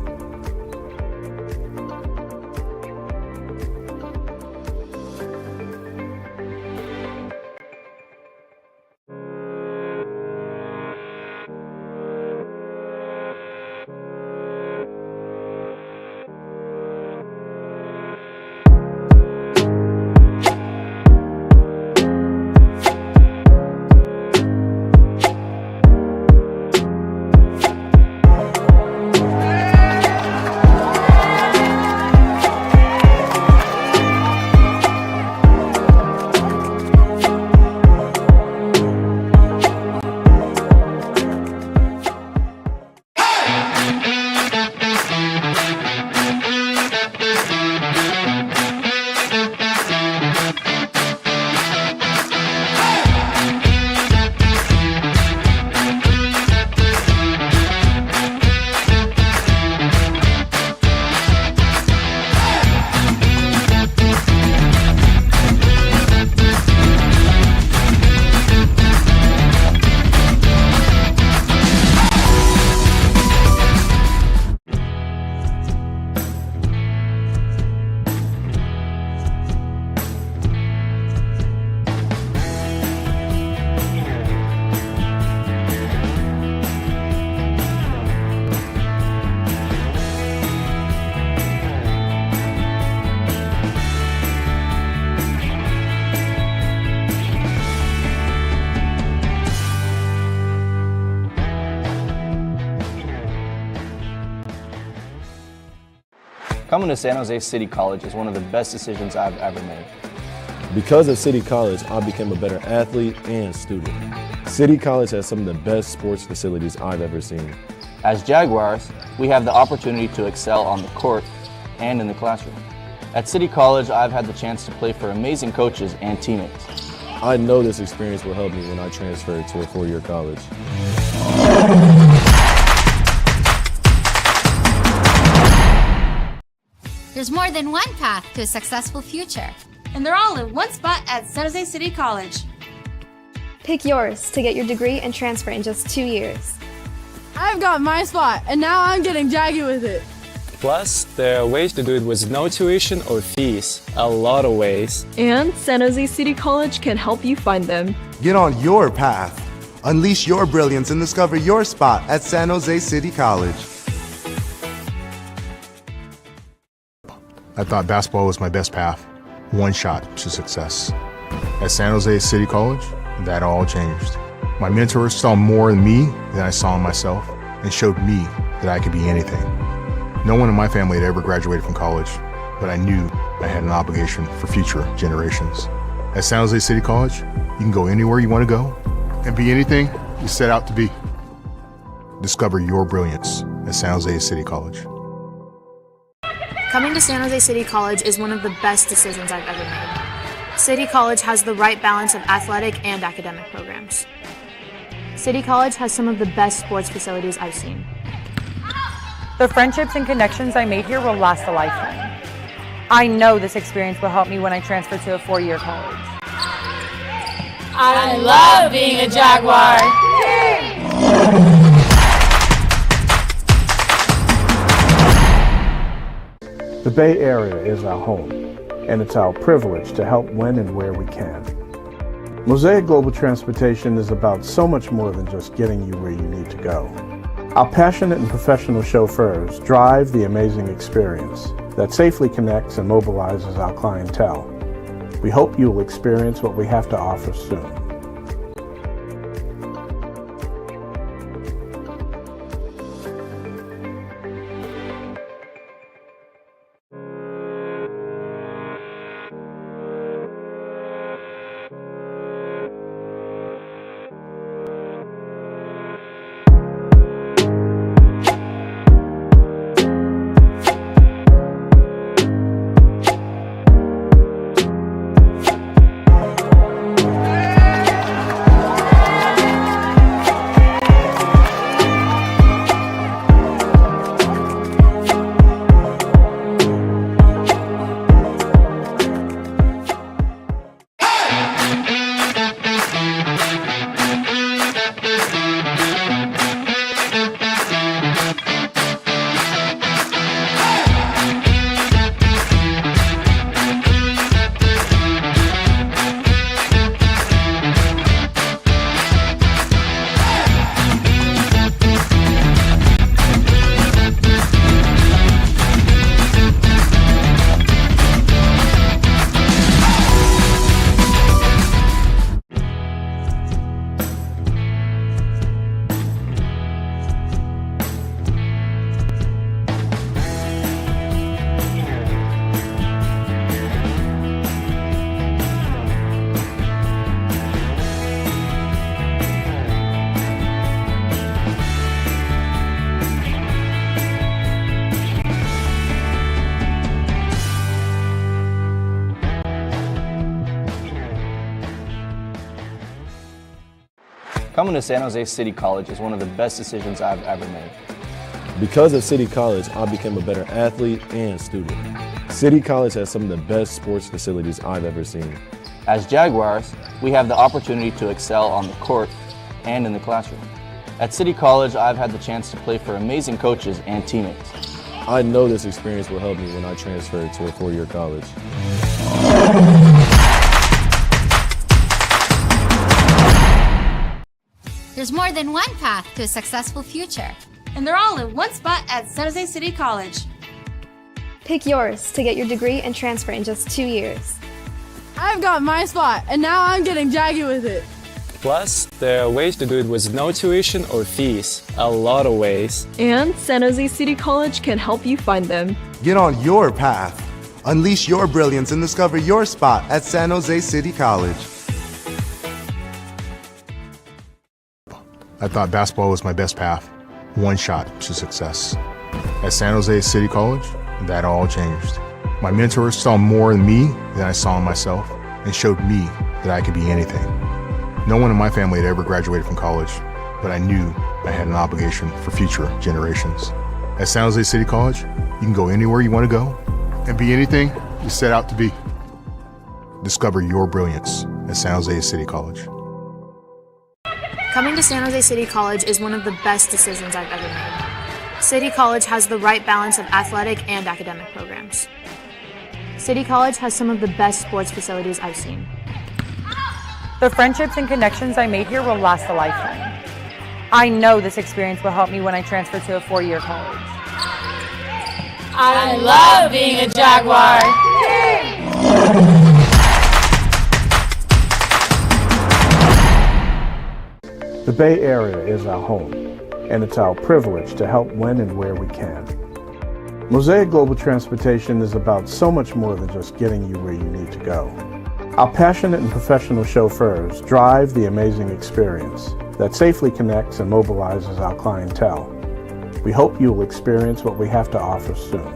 Coming to San Jose City College is one of the best decisions I've ever made. Because of City College, I became a better athlete and student. City College has some of the best sports facilities I've ever seen. As Jaguars, we have the opportunity to excel on the court and in the classroom. At City College, I've had the chance to play for amazing coaches and teammates. I know this experience will help me when I transfer to a four-year college. There's more than one path to a successful future. And they're all in one spot at San Jose City College. Pick yours to get your degree and transfer in just 2 years. I've got my spot, and now I'm getting jaggy with it. Plus, there are ways to do it with no tuition or fees. A lot of ways. And San Jose City College can help you find them. Get on your path. Unleash your brilliance and discover your spot at San Jose City College. I thought basketball was my best path. One shot to success. At San Jose City College, that all changed. My mentors saw more in me than I saw in myself and showed me that I could be anything. No one in my family had ever graduated from college, but I knew I had an obligation for future generations. At San Jose City College, you can go anywhere you want to go and be anything you set out to be. Discover your brilliance at San Jose City College. Coming to San Jose City College is one of the best decisions I've ever made. City College has the right balance of athletic and academic programs. City College has some of the best sports facilities I've seen. The friendships and connections I made here will last a lifetime. I know this experience will help me when I transfer to a four-year college. I love being a Jaguar. The Bay Area is our home, and it's our privilege to help when and where we can. Mosaic Global Transportation is about so much more than just getting you where you need to go. Our passionate and professional chauffeurs drive the amazing experience that safely connects and mobilizes our clientele. We hope you will experience what we have to offer soon. Coming to San Jose City College is one of the best decisions I've ever made. Because of City College, I became a better athlete and student. City College has some of the best sports facilities I've ever seen. As Jaguars, we have the opportunity to excel on the court and in the classroom. At City College, I've had the chance to play for amazing coaches and teammates. I know this experience will help me when I transfer to a four-year college. There's more than one path to a successful future. And they're all in one spot at San Jose City College. Pick yours to get your degree and transfer in just 2 years. I've got my spot, and now I'm getting jaggy with it. Plus, there are ways to do it with no tuition or fees. A lot of ways. And San Jose City College can help you find them. Get on your path. Unleash your brilliance and discover your spot at San Jose City College. I thought basketball was my best path, one shot to success. At San Jose City College, that all changed. My mentors saw more in me than I saw in myself and showed me that I could be anything. No one in my family had ever graduated from college, but I knew I had an obligation for future generations. At San Jose City College, you can go anywhere you want to go and be anything you set out to be. Discover your brilliance at San Jose City College. Coming to San Jose City College is one of the best decisions I've ever made. City College has the right balance of athletic and academic programs. City College has some of the best sports facilities I've seen. The friendships and connections I made here will last a lifetime. I know this experience will help me when I transfer to a four-year college. I love being a Jaguar. The Bay Area is our home, and it's our privilege to help when and where we can. Mosaic Global Transportation is about so much more than just getting you where you need to go. Our passionate and professional chauffeurs drive the amazing experience that safely connects and mobilizes our clientele. We hope you will experience what we have to offer soon.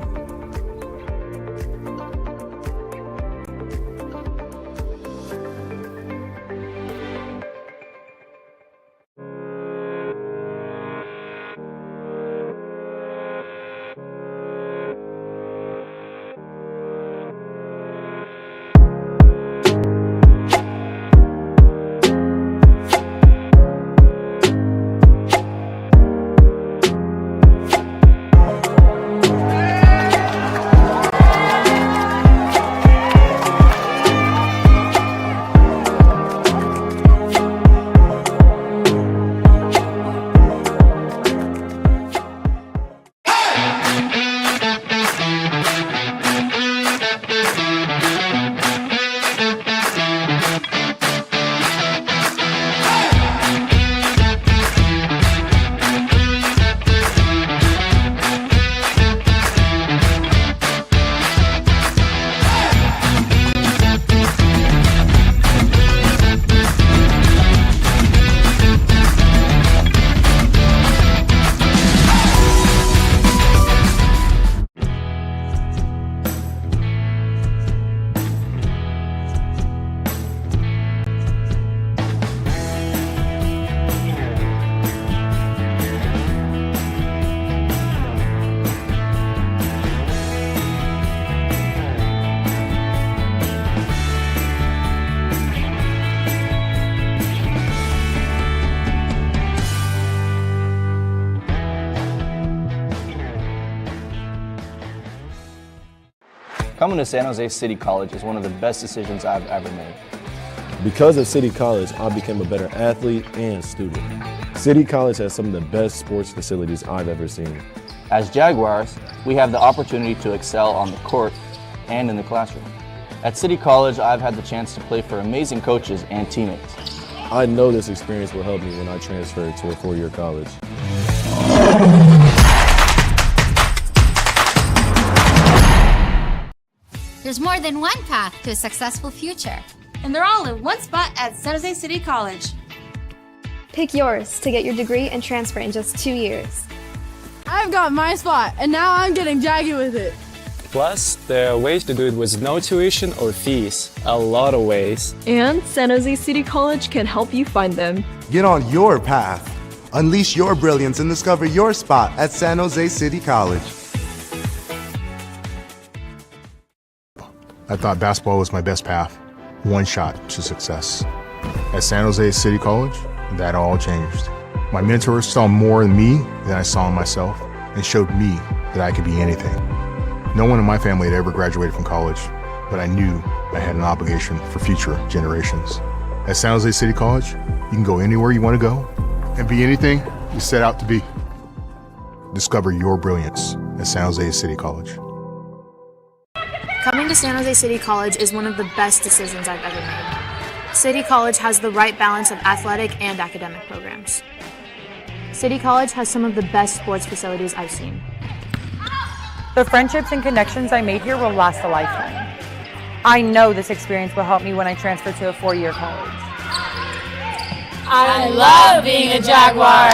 Coming to San Jose City College is one of the best decisions I've ever made. Because of City College, I became a better athlete and student. City College has some of the best sports facilities I've ever seen. As Jaguars, we have the opportunity to excel on the court and in the classroom. At City College, I've had the chance to play for amazing coaches and teammates. I know this experience will help me when I transfer to a four-year college. There's more than one path to a successful future. And they're all in one spot at San Jose City College. Pick yours to get your degree and transfer in just 2 years. I've got my spot, and now I'm getting jaggy with it. Plus, there are ways to do it with no tuition or fees. A lot of ways. And San Jose City College can help you find them. Get on your path. Unleash your brilliance and discover your spot at San Jose City College. I thought basketball was my best path, one shot to success. At San Jose City College, that all changed. My mentors saw more in me than I saw in myself and showed me that I could be anything. No one in my family had ever graduated from college, but I knew I had an obligation for future generations. At San Jose City College, you can go anywhere you want to go and be anything you set out to be. Discover your brilliance at San Jose City College. Coming to San Jose City College is one of the best decisions I've ever made. City College has the right balance of athletic and academic programs. City College has some of the best sports facilities I've seen. The friendships and connections I made here will last a lifetime. I know this experience will help me when I transfer to a four-year college. I love being a Jaguar.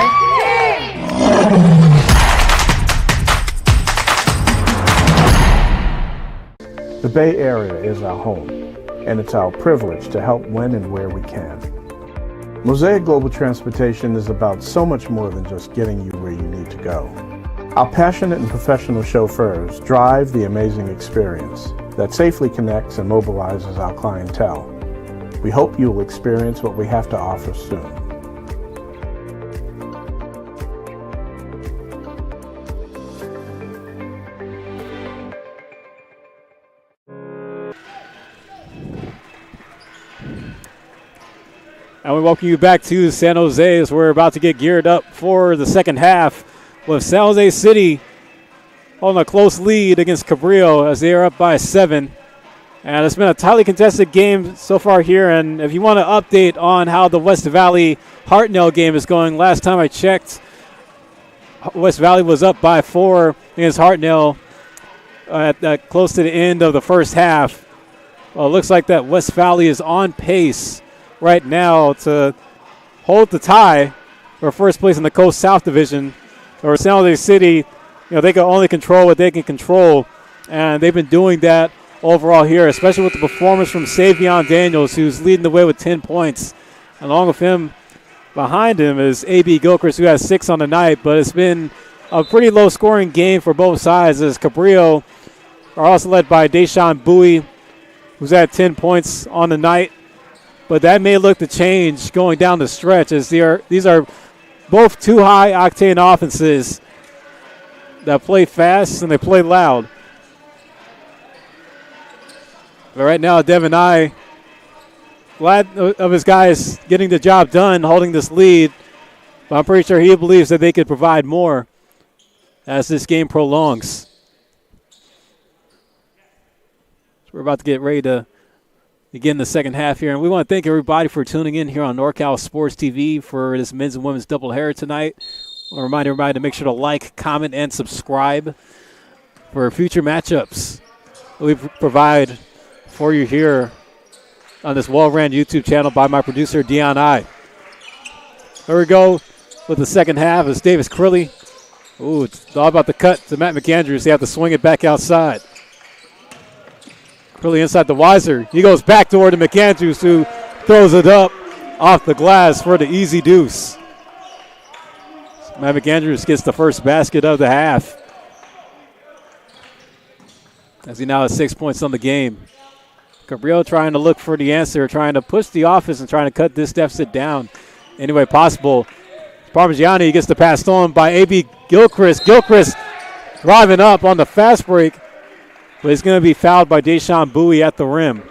The Bay Area is our home, and it's our privilege to help when and where we can. Mosaic Global Transportation is about so much more than just getting you where you need to go. Our passionate and professional chauffeurs drive the amazing experience that safely connects and mobilizes our clientele. We hope you will experience what we have to offer soon. And we welcome you back to San Jose as we're about to get geared up for the second half with San Jose City holding a close lead against Cabrillo as they are up by 7. And it's been a tightly contested game so far here. And if you want an update on how the West Valley Hartnell game is going, last time I checked, West Valley was up by 4 against Hartnell at close to the end of the first half. Well, it looks like that West Valley is on pace right now to hold the tie for first place in the Coast South Division. Or San Jose City, they can only control what they can control, and they've been doing that overall here, especially with the performance from Savion Daniels, who's leading the way with 10 points. Along with him, behind him is A.B. Gilchrist, who has 6 on the night, but it's been a pretty low-scoring game for both sides as Cabrillo are also led by Deshaun Bowie, who's at 10 points on the night. But that may look to change going down the stretch as these are both two high-octane offenses that play fast and they play loud. But right now, Devin I, glad of his guys getting the job done, holding this lead. But I'm pretty sure he believes that they could provide more as this game prolongs. So we're about to get ready to begin the second half here. And we want to thank everybody for tuning in here on NorCal Sports TV for this men's and women's doubleheader tonight. I want to remind everybody to make sure to like, comment, and subscribe for future matchups that we provide for you here on this well-ran YouTube channel by my producer, Dion I. There we go with the second half. It's Davis Crilly. Ooh, it's all about the cut to Matt McAndrews. They have to swing it back outside. Crilly inside the Weiser. He goes back toward the McAndrews, who throws it up off the glass for the easy deuce. Matt McAndrews gets the first basket of the half, as he now has 6 points on the game. Cabrillo trying to look for the answer, trying to push the offense and trying to cut this deficit down any way possible. Parmigiani gets the pass on by A.B. Gilchrist. Gilchrist driving up on the fast break, but he's going to be fouled by Deshaun Bowie at the rim.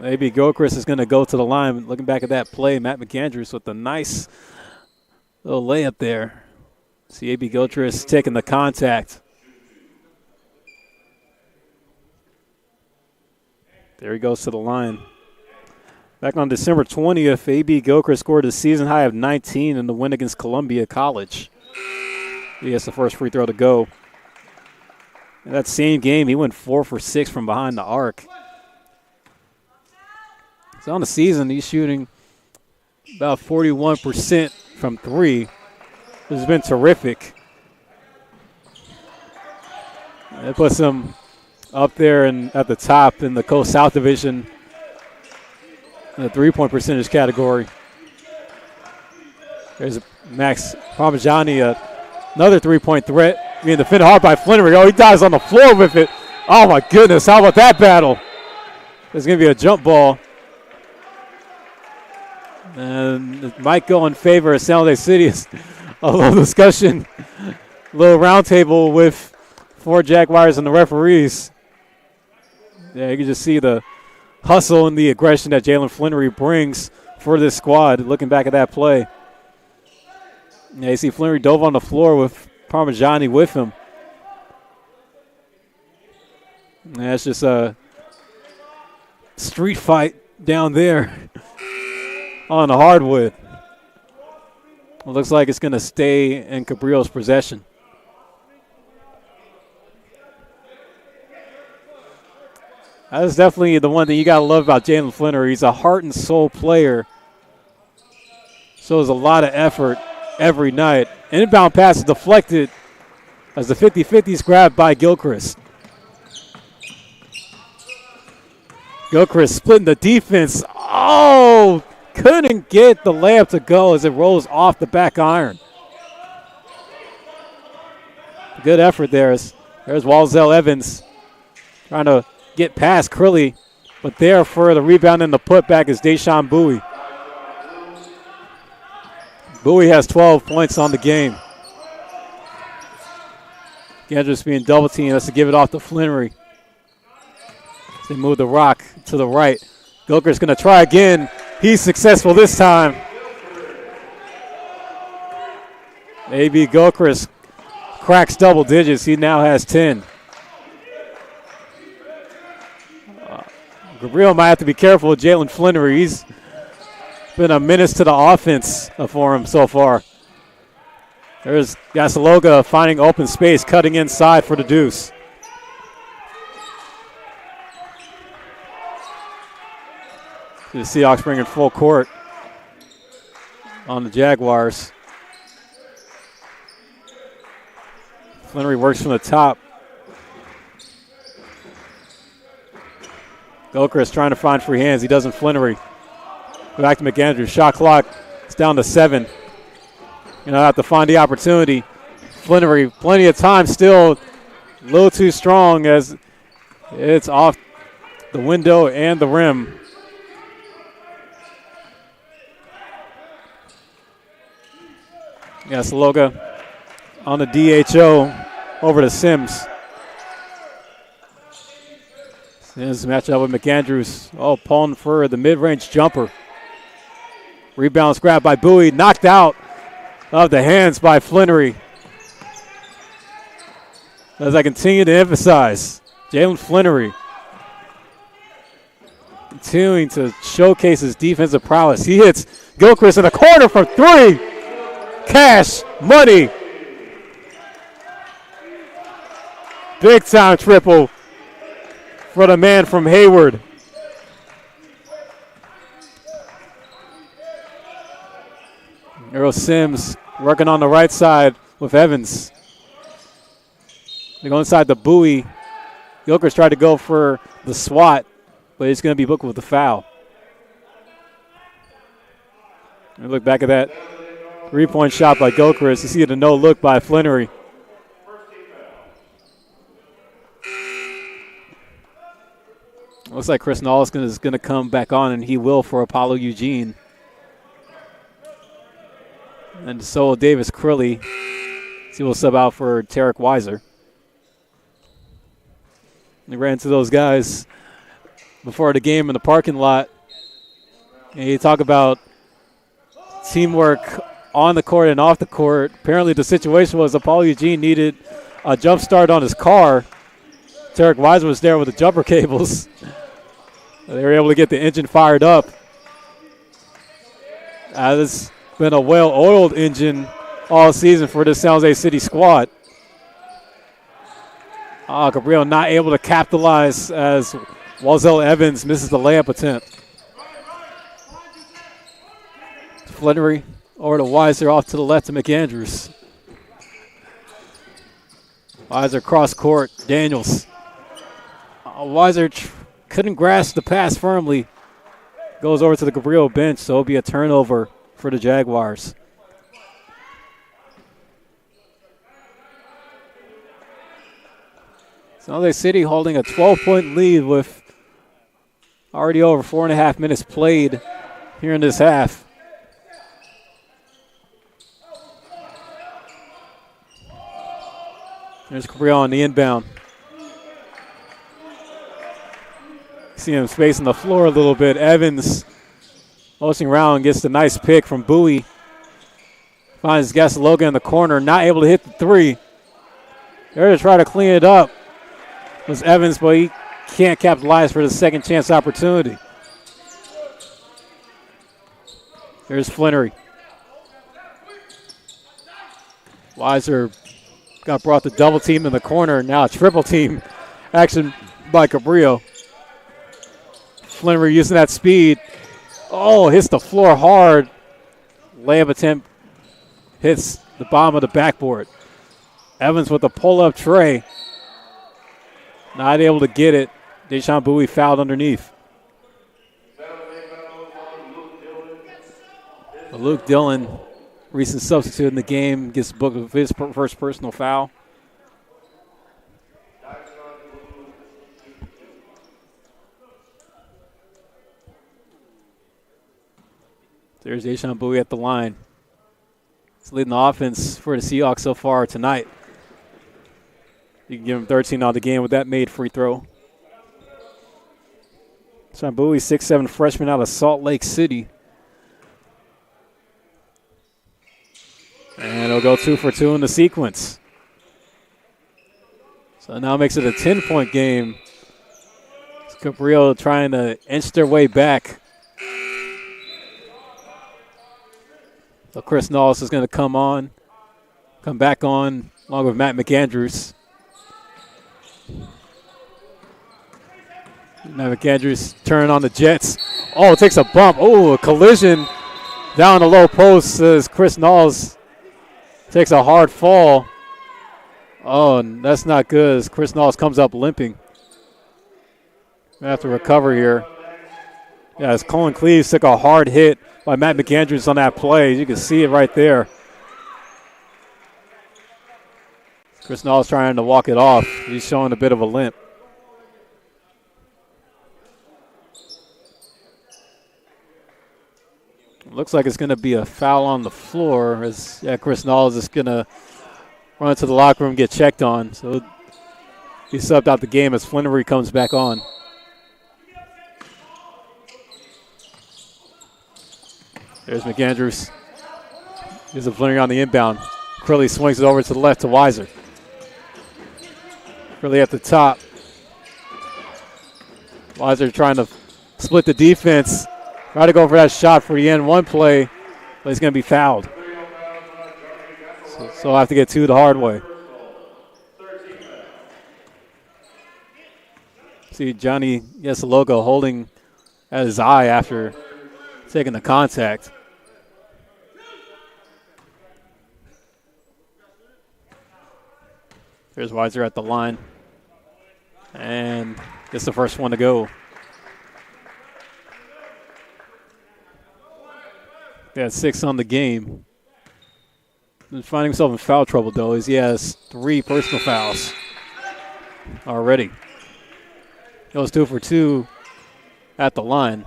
A.B. Gilchrist is going to go to the line. Looking back at that play, Matt McAndrews with a nice little layup there. See A.B. Gilchrist taking the contact. There he goes to the line. Back on December 20th, A.B. Gilchrist scored a season high of 19 in the win against Columbia College. He has the first free throw to go. In that same game, he went 4 for 6 from behind the arc. So on the season, he's shooting about 41% from 3. This has been terrific. That puts him up there and at the top in the Coast South Division in the three-point percentage category. There's Max Parmigiani, another three-point threat being defended hard by Flannery. Oh, he dives on the floor with it. Oh, my goodness. How about that battle? There's going to be a jump ball. And it might go in favor of San Jose City. A little discussion, a little roundtable with 4 Jaguars and the referees. Yeah, you can just see the hustle and the aggression that Jalen Flannery brings for this squad. Looking back at that play. Yeah, you see Flannery dove on the floor with Parmigiani with him. That's just a street fight down there on the hardwood. It looks like it's going to stay in Cabrillo's possession. That's definitely the one thing you got to love about Jalen Flinner. He's a heart and soul player. Shows a lot of effort every night. Inbound pass is deflected as the 50-50 is grabbed by Gilchrist. Gilchrist splitting the defense. Oh, couldn't get the layup to go as it rolls off the back iron. Good effort there. There's Walzell Evans trying to get past Crilly, but there for the rebound and the putback is Deshaun Bowie. Bowie has 12 points on the game. Gandrus being double teamed. Has to give it off to Flinnery. They move the rock to the right. Gilchrist going to try again. He's successful this time. A.B. Gilchrist cracks double digits. He now has 10. Cabrillo might have to be careful with Jalen Flinnery. He's been a menace to the offense for him so far. There's Gasaloga finding open space, cutting inside for the deuce. The Seahawks bringing full court on the Jaguars. Flinnery works from the top. Gilchrist trying to find free hands. He doesn't. Flinnery. Go back to McAndrews. Shot clock. It's down to 7. You know, have to find the opportunity. Flinnery, plenty of time still. A little too strong as it's off the window and the rim. Gasaloga on the DHO over to Sims. Sims matching up with McAndrews. Oh, pulling for the mid-range jumper. Rebounds grabbed by Bowie. Knocked out of the hands by Flinnery. As I continue to emphasize, Jalen Flinnery continuing to showcase his defensive prowess. He hits Gilchrist in the corner for 3. Cash money. Big time triple for the man from Hayward. Earl Sims working on the right side with Evans. They go inside the Bowie. Gilchrist tried to go for the swat, but he's going to be booked with the foul. And look back at that 3-point shot by Gilchrist. You see the no look by Flinnery. Looks like Chris Nolliskin is going to come back on, and he will for Apollo Eugene. And so will Davis Crilly. He will sub out for Tarek Weiser. They ran into those guys before the game in the parking lot. And you talk about teamwork on the court and off the court. Apparently the situation was Apollo Eugene needed a jump start on his car. Tarek Weiser was there with the jumper cables. They were able to get the engine fired up. This been a well-oiled engine all season for this San Jose City squad. Cabrillo not able to capitalize as Walzell Evans misses the layup attempt. Flinnery over to Weiser, off to the left to McAndrews. Weiser cross court, Daniels. Weiser couldn't grasp the pass firmly. Goes over to the Cabrillo bench, so it'll be a turnover for the Jaguars. San Jose City holding a 12-point lead with already over 4.5 minutes played here in this half. There's Cabrillo on the inbound. See him spacing the floor a little bit. Evans motioning around, gets the nice pick from Bowie. Finds Gasaloga in the corner, not able to hit the 3. They're to try to clean it up. was Evans, but he can't capitalize for the second chance opportunity. Here's Flannery. Weiser got brought to double team in the corner. Now a triple team action by Cabrillo. Flannery using that speed. Oh, hits the floor hard. Layup attempt hits the bottom of the backboard. Evans with a pull-up tray. Not able to get it. Deshaun Bowie fouled underneath. Luke Dillon, recent substitute in the game, gets booked with his first personal foul. There's Deshaun Bowie at the line. He's leading the offense for the Seahawks so far tonight. You can give him 13 on the game with that made free throw. Deshaun Bowie, 6'7" freshman out of Salt Lake City. And he'll go 2 for 2 in the sequence. So now makes it a 10-point game. It's Cabrillo trying to inch their way back. So Chris Nollis is going to come back on, along with Matt McAndrews. Matt McAndrews turning on the Jets. Oh, takes a bump. Oh, a collision down the low post as Chris Nollis takes a hard fall. Oh, and that's not good as Chris Nollis comes up limping. We have to recover here. Yeah, as Colin Cleaves took a hard hit by Matt McAndrews on that play. You can see it right there. Chris Nollis trying to walk it off. He's showing a bit of a limp. Looks like it's going to be a foul on the floor as Chris Nollis is going to run to the locker room and get checked on. So he subbed out the game as Flannery comes back on. There's McAndrews. Here's a Flannery on the inbound. Curley swings it over to the left to Weiser. Curley at the top. Weiser trying to split the defense. Try to go for that shot for the end one play, but he's going to be fouled. So I'll have to get 2 the hard way. See Johnny Yesalogo holding at his eye after taking the contact. There's Weiser at the line. And gets the first one to go. He had 6 on the game. He's finding himself in foul trouble, though, as he has 3 personal fouls already. He goes 2 for 2 at the line.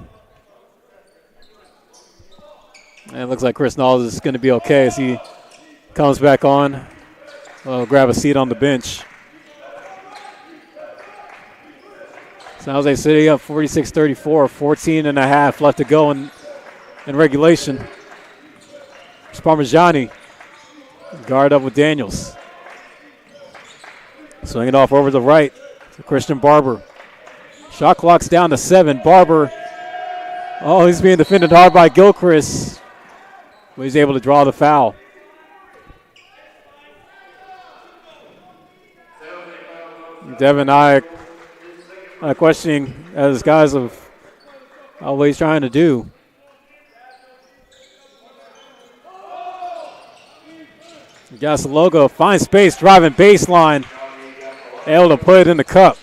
And it looks like Chris Nollis is going to be okay as he comes back on. Grab a seat on the bench. San Jose City up 46-34, 14 and a half left to go in regulation. It's Parmigiani. Guard up with Daniels. Swing it off over to the right to Christian Barber. Shot clock's down to 7. Barber, he's being defended hard by Gilchrist, but he's able to draw the foul. Devin and I questioning as guys of what he's trying to do. Gas logo, finds space, driving baseline, able to put it in the cup.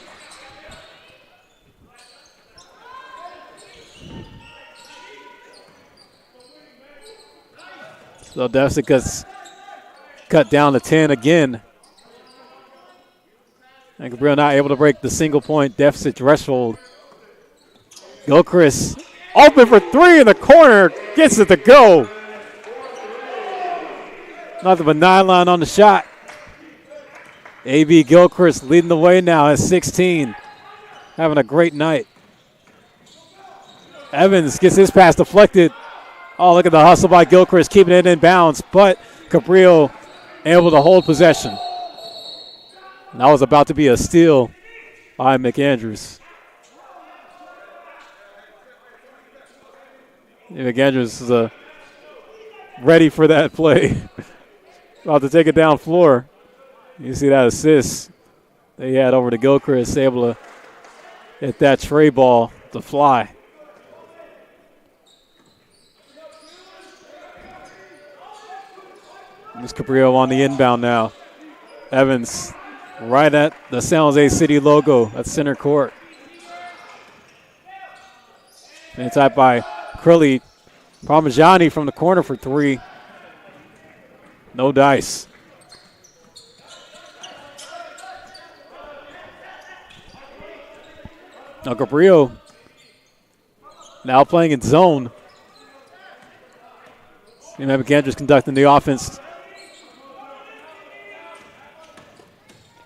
So deficit gets cut down to 10 again. And Cabrillo not able to break the single-point deficit threshold. Gilchrist open for 3 in the corner, gets it to go. Nothing but 9 line on the shot. A.B. Gilchrist leading the way now at 16. Having a great night. Evans gets his pass deflected. Oh, look at the hustle by Gilchrist, keeping it in bounds, but Cabrillo able to hold possession. And that was about to be a steal by McAndrews. McAndrews is ready for that play. About to take it down floor. You see that assist they had over to Gilchrist, able to hit that tray ball to fly. There's Cabrillo on the inbound now. Evans right at the San Jose City logo at center court. And tapped by Crilly. Parmigiani from the corner for three. No dice. Now Cabrillo now playing in zone. McAndrews conducting the offense.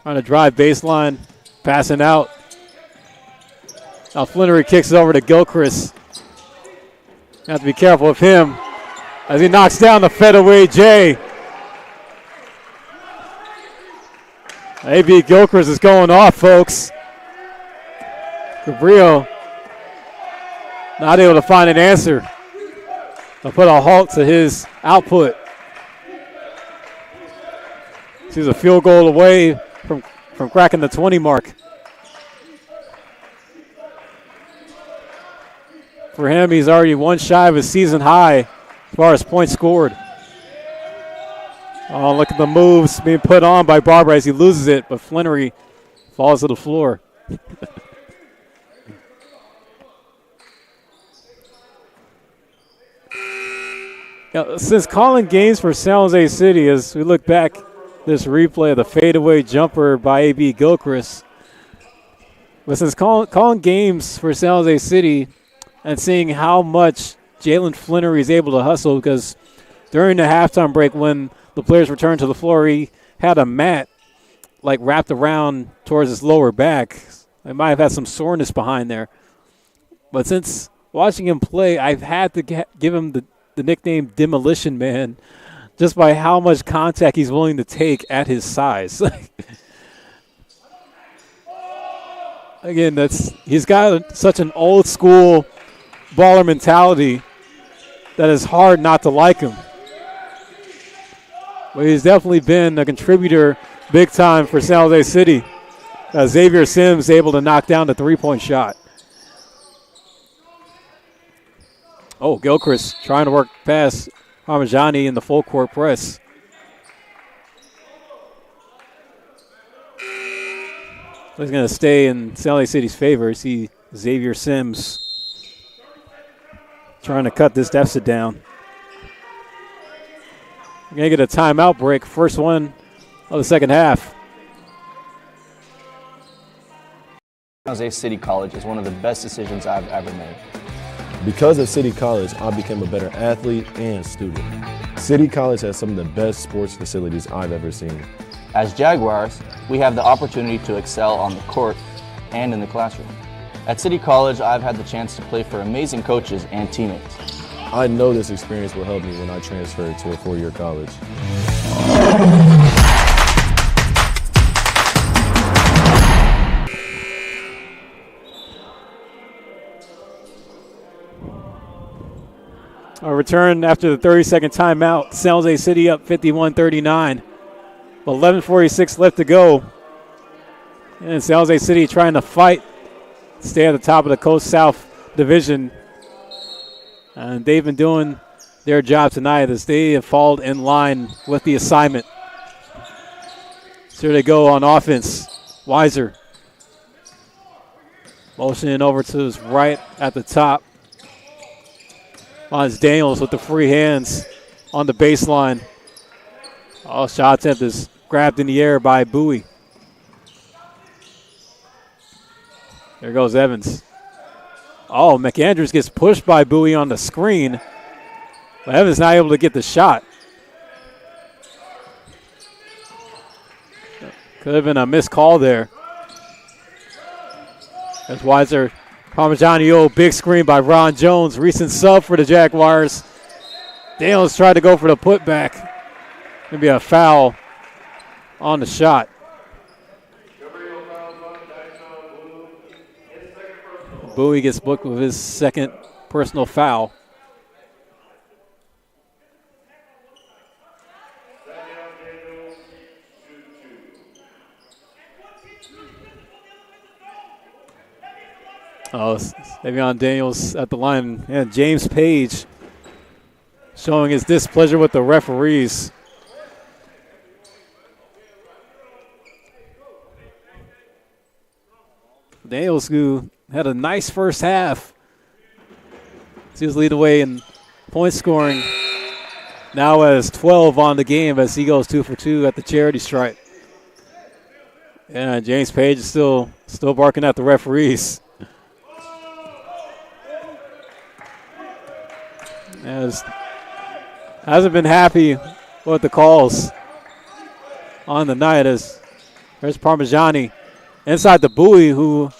Trying to drive baseline, passing out. Now Flinnery kicks it over to Gilchrist. You have to be careful of him as he knocks down the fadeaway J. A.B. Gilchrist is going off, folks. Cabrillo not able to find an answer to put a halt to his output. He's a field goal away from cracking the 20 mark. For him, he's already one shy of his season high as far as points scored. Oh, look at the moves being put on by Barber as he loses it, but Flinnery falls to the floor. Now, since calling games for San Jose City, as we look back this replay of the fadeaway jumper by A.B. Gilchrist, but since calling games for San Jose City and seeing how much Jalen Flinnery is able to hustle, because during the halftime break when the players returned to the floor, he had a mat like wrapped around towards his lower back. He might have had some soreness behind there. But since watching him play, I've had to give him the nickname Demolition Man just by how much contact he's willing to take at his size. Again, he's got such an old school baller mentality that it's hard not to like him. But he's definitely been a contributor big time for San Jose City. Xavier Sims able to knock down the three-point shot. Oh, Gilchrist trying to work past Parmigiani in the full court press. He's going to stay in San Jose City's favor. See Xavier Sims trying to cut this deficit down. We're going to get a timeout break. First one of the second half. San Jose City College is one of the best decisions I've ever made. Because of City College, I became a better athlete and student. City College has some of the best sports facilities I've ever seen. As Jaguars, we have the opportunity to excel on the court and in the classroom. At City College, I've had the chance to play for amazing coaches and teammates. I know this experience will help me when I transfer to a four-year college. A return after the 30-second timeout. San Jose City up 51-39. 11:46 left to go. And San Jose City trying to fight, stay at the top of the Coast South Division. And they've been doing their job tonight as they have fallen in line with the assignment. So here they go on offense. Weiser motioning over to his right at the top. Finds Daniels with the free hands on the baseline. Oh, shot attempt is grabbed in the air by Bowie. There goes Evans. Oh, McAndrews gets pushed by Bowie on the screen. But Evans not able to get the shot. Could have been a missed call there. As Weiser, Parmigiani, big screen by Ron Jones. Recent sub for the Jaguars. Daniels tried to go for the putback. Going to be a foul on the shot. Bowie gets booked with his second personal foul. Oh, Savion Daniels at the line. And James Page showing his displeasure with the referees. Daniels, who had a nice first half. He was lead the way in point scoring. Now has 12 on the game as he goes 2 for 2 at the charity stripe. And James Page is still barking at the referees. Hasn't been happy with the calls on the night as there's Parmigiani inside the Bowie, who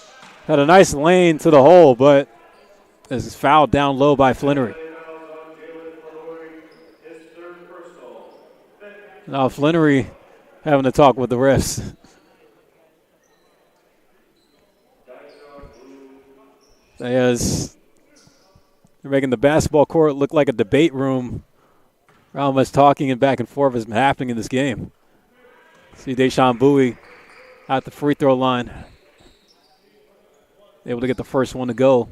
had a nice lane to the hole, but is fouled down low by Flannery. Now Flannery having to talk with the refs. As they're making the basketball court look like a debate room. How much talking and back and forth has been happening in this game. See Deshaun Bowie at the free throw line. Able to get the first one to go.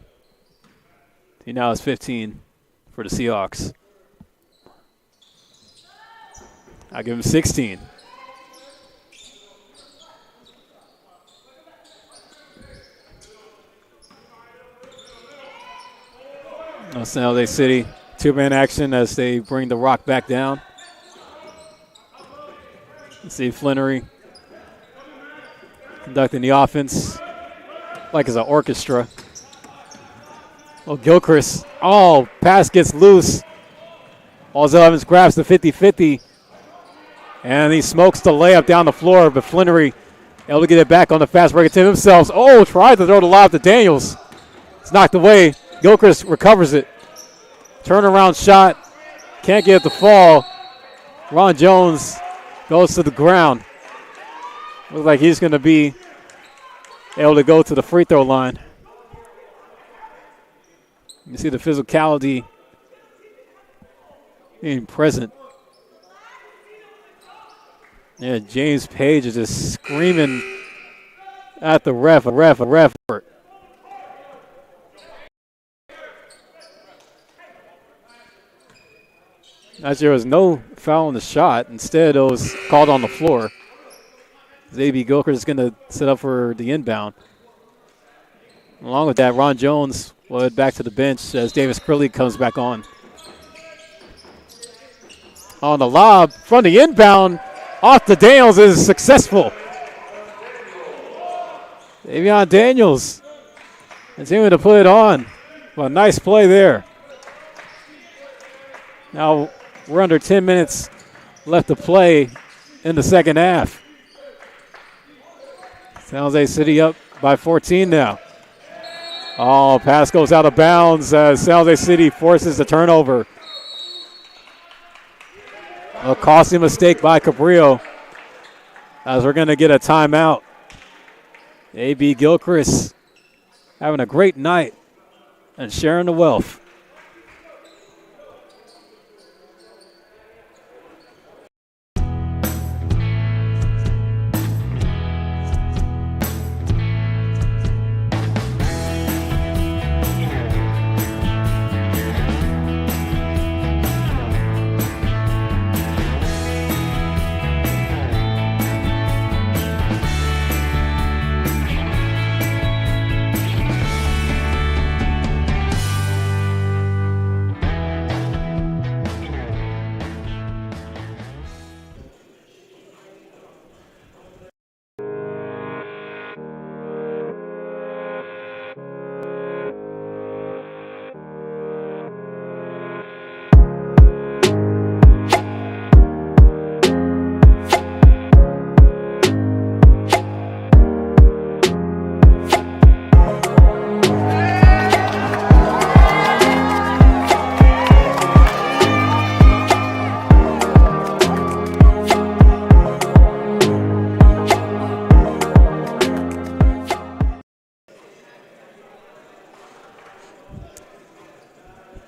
He now has 15 for the Seahawks. I give him 16. San Jose City, two-man action as they bring the rock back down. See Flannery conducting the offense like it's an orchestra. Oh, Gilchrist. Oh, pass gets loose. Ozell Evans grabs the 50-50. And he smokes the layup down the floor, but Flannery able to get it back on the fast break to themselves. Oh, tried to throw the lob to Daniels. It's knocked away. Gilchrist recovers it. Turnaround shot. Can't get it to fall. Ron Jones goes to the ground. Looks like he's going to be able to go to the free throw line. You see the physicality being present. Yeah, James Page is just screaming at the ref. As there was no foul on the shot. Instead, it was called on the floor. A.B. Gilchrist is going to set up for the inbound. Along with that, Ron Jones will head back to the bench as Davis Crilly comes back on. On the lob from the inbound, off the Daniels is successful. Davion Daniels continuing to put it on. Well, nice play there. Now we're under 10 minutes left to play in the second half. San Jose City up by 14 now. Oh, pass goes out of bounds as San Jose City forces the turnover. A costly mistake by Cabrillo as we're going to get a timeout. A.B. Gilchrist having a great night and sharing the wealth.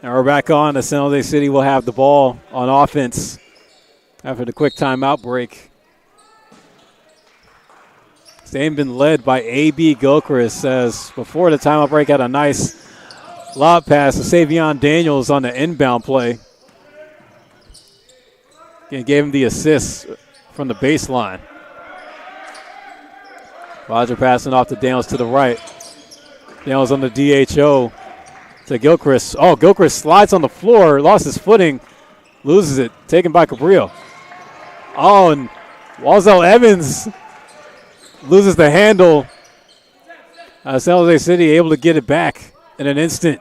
And we're back on. San Jose City will have the ball on offense after the quick timeout break. They've been led by A.B. Gilchrist, as before the timeout break had a nice lob pass to Savion Daniels on the inbound play. And gave him the assist from the baseline. Roger passing off to Daniels to the right. Daniels on the DHO to Gilchrist. Oh, Gilchrist slides on the floor, lost his footing, loses it, taken by Cabrillo. Oh, and Walzel Evans loses the handle. San Jose City able to get it back in an instant.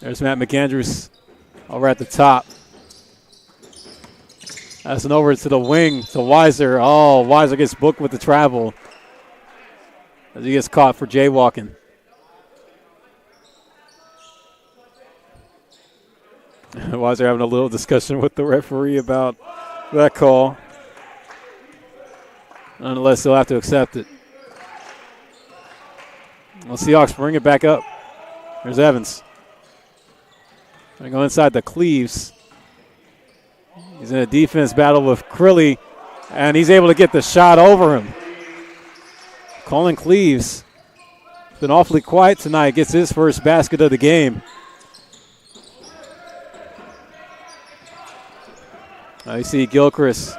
There's Matt McAndrews over at the top. Passing over to the wing to Weiser. Oh, Weiser gets booked with the travel as he gets caught for jaywalking. Weiser having a little discussion with the referee about that call. Nonetheless, he'll have to accept it. Well, Seahawks bring it back up. Here's Evans. Going to go inside the Cleaves. He's in a defense battle with Crilly, and he's able to get the shot over him. Colin Cleaves been awfully quiet tonight. Gets his first basket of the game. Now you see Gilchrist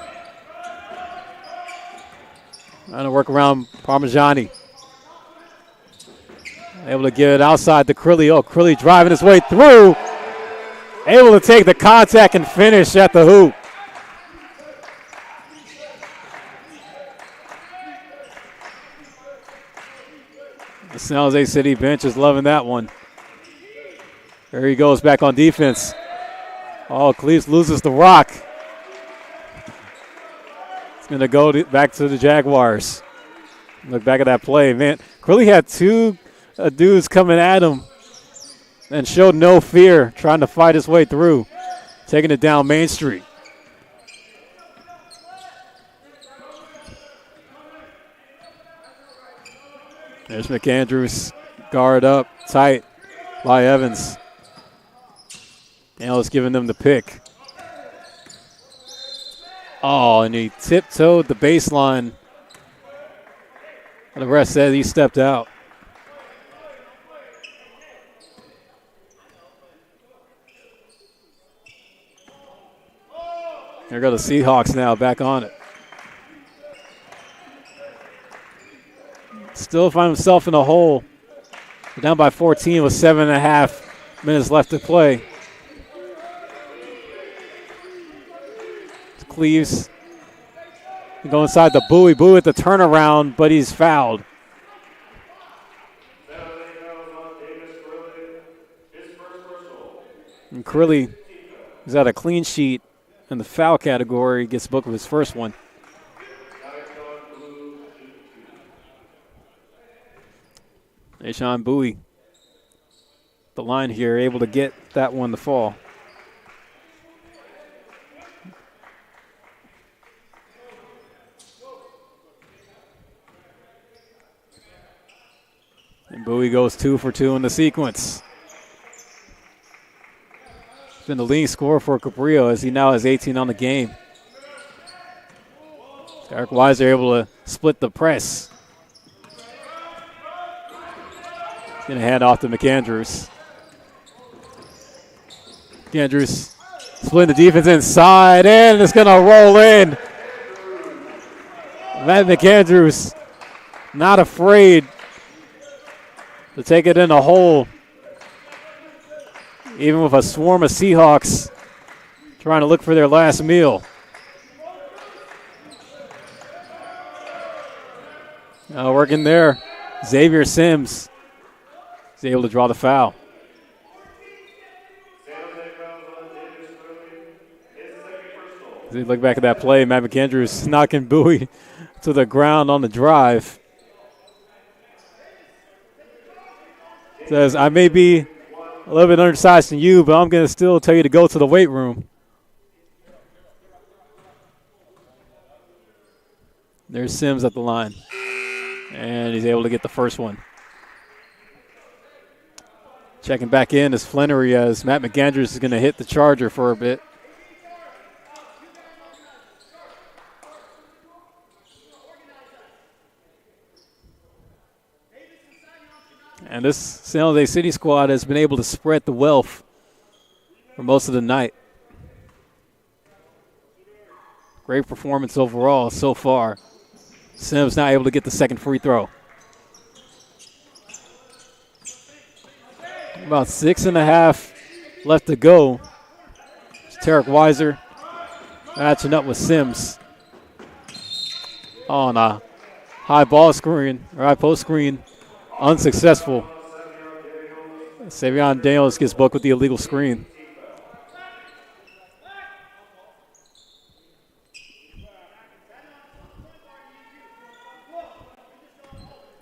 trying to work around Parmigiani. Able to get it outside to Crilly. Oh, Crilly driving his way through. Able to take the contact and finish at the hoop. The San Jose City bench is loving that one. There he goes back on defense. Oh, Cleaves loses the rock. It's going to go back to the Jaguars. Look back at that play. Man, Crilly had two dudes coming at him and showed no fear, trying to fight his way through, taking it down Main Street. There's McAndrews, guard up, tight by Evans. Daniels giving them the pick. Oh, and he tiptoed the baseline. And the ref said he stepped out. Here go the Seahawks now, back on it. Still find himself in a hole. We're down by 14 with 7.5 minutes left to play. Cleaves go inside the Bowie. Bowie at the turnaround, but he's fouled. And Crilly is at a clean sheet in the foul category, gets booked with his first one. Deshaun Bowie, the line here, able to get that one to fall. And Bowie goes 2 for 2 in the sequence. He's been the leading scorer for Cabrillo as he now has 18 on the game. Eric Weiser able to split the press. He's going to hand off to McAndrews. McAndrews splitting the defense inside, and it's going to roll in. Matt McAndrews not afraid to take it in the hole, even with a swarm of Seahawks trying to look for their last meal. Now working there, Xavier Sims is able to draw the foul. As you look back at that play, Matt McAndrews knocking Bowie to the ground on the drive. Says, I may be a little bit undersized than you, but I'm going to still tell you to go to the weight room. There's Sims at the line. And he's able to get the first one. Checking back in is Flannery as Matt McAndrews is going to hit the charger for a bit. And this San Jose City squad has been able to spread the wealth for most of the night. Great performance overall so far. Sims not able to get the second free throw. About 6.5 left to go. It's Tarek Weiser matching up with Sims on a high ball screen, or high post screen. Unsuccessful. Savion Daniels gets booked with the illegal screen.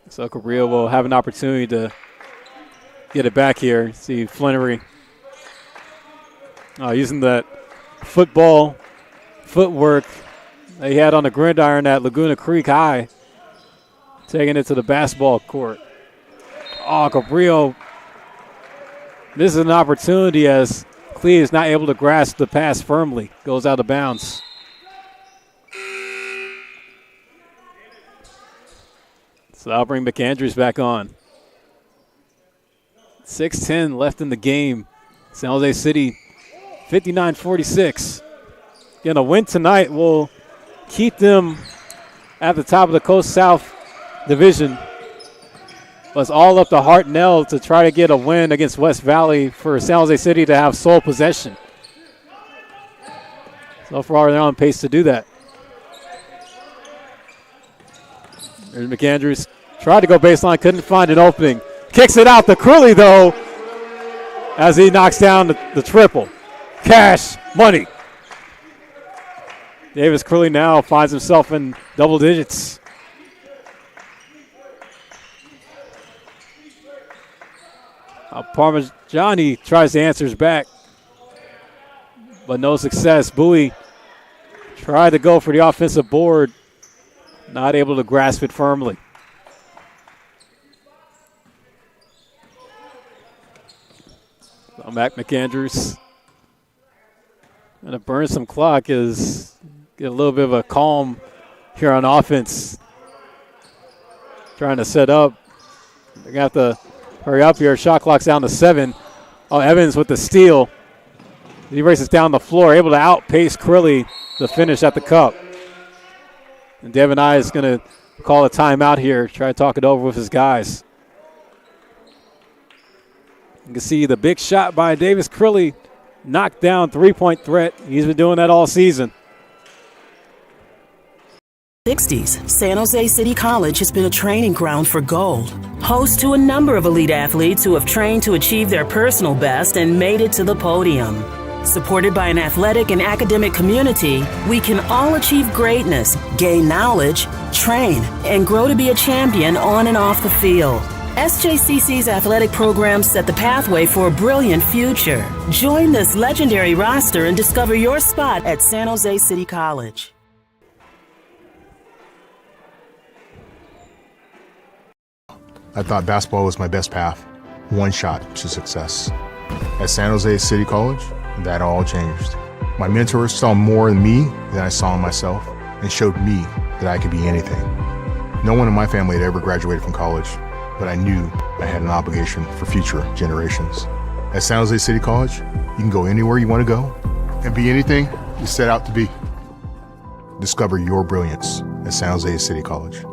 So Cabrillo will have an opportunity to get it back here. See Flannery using that football footwork that he had on the gridiron at Laguna Creek High, taking it to the basketball court. Oh, Cabrillo. This is an opportunity as Clee is not able to grasp the pass firmly. Goes out of bounds. So I'll bring McAndrews back on. 6:10 left in the game. San Jose City 59-46. Again, a win tonight will keep them at the top of the Coast South Division. But it's all up to Hartnell to try to get a win against West Valley for San Jose City to have sole possession. So far, they're on pace to do that. There's McAndrews. Tried to go baseline, couldn't find an opening. Kicks it out to Curley, though, as he knocks down the triple. Cash money. Davis Curley now finds himself in double digits. Parmigiani tries to answer his back, but no success. Bowie tried to go for the offensive board, not able to grasp it firmly. So Mac McAndrews going to burn some clock, is get a little bit of a calm here on offense. Trying to set up. They're going to have to hurry up here. Shot clock's down to 7. Oh, Evans with the steal. He races down the floor, able to outpace Curley to finish at the cup. And Devin I is going to call a timeout here, try to talk it over with his guys. You can see the big shot by Davis Curley, knocked down, three-point threat. He's been doing that all season. 60s, San Jose City College has been a training ground for gold. Host to a number of elite athletes who have trained to achieve their personal best and made it to the podium. Supported by an athletic and academic community, we can all achieve greatness, gain knowledge, train, and grow to be a champion on and off the field. SJCC's athletic programs set the pathway for a brilliant future. Join this legendary roster and discover your spot at San Jose City College. I thought basketball was my best path, one shot to success. At San Jose City College, that all changed. My mentors saw more in me than I saw in myself and showed me that I could be anything. No one in my family had ever graduated from college, but I knew I had an obligation for future generations. At San Jose City College, you can go anywhere you want to go and be anything you set out to be. Discover your brilliance at San Jose City College.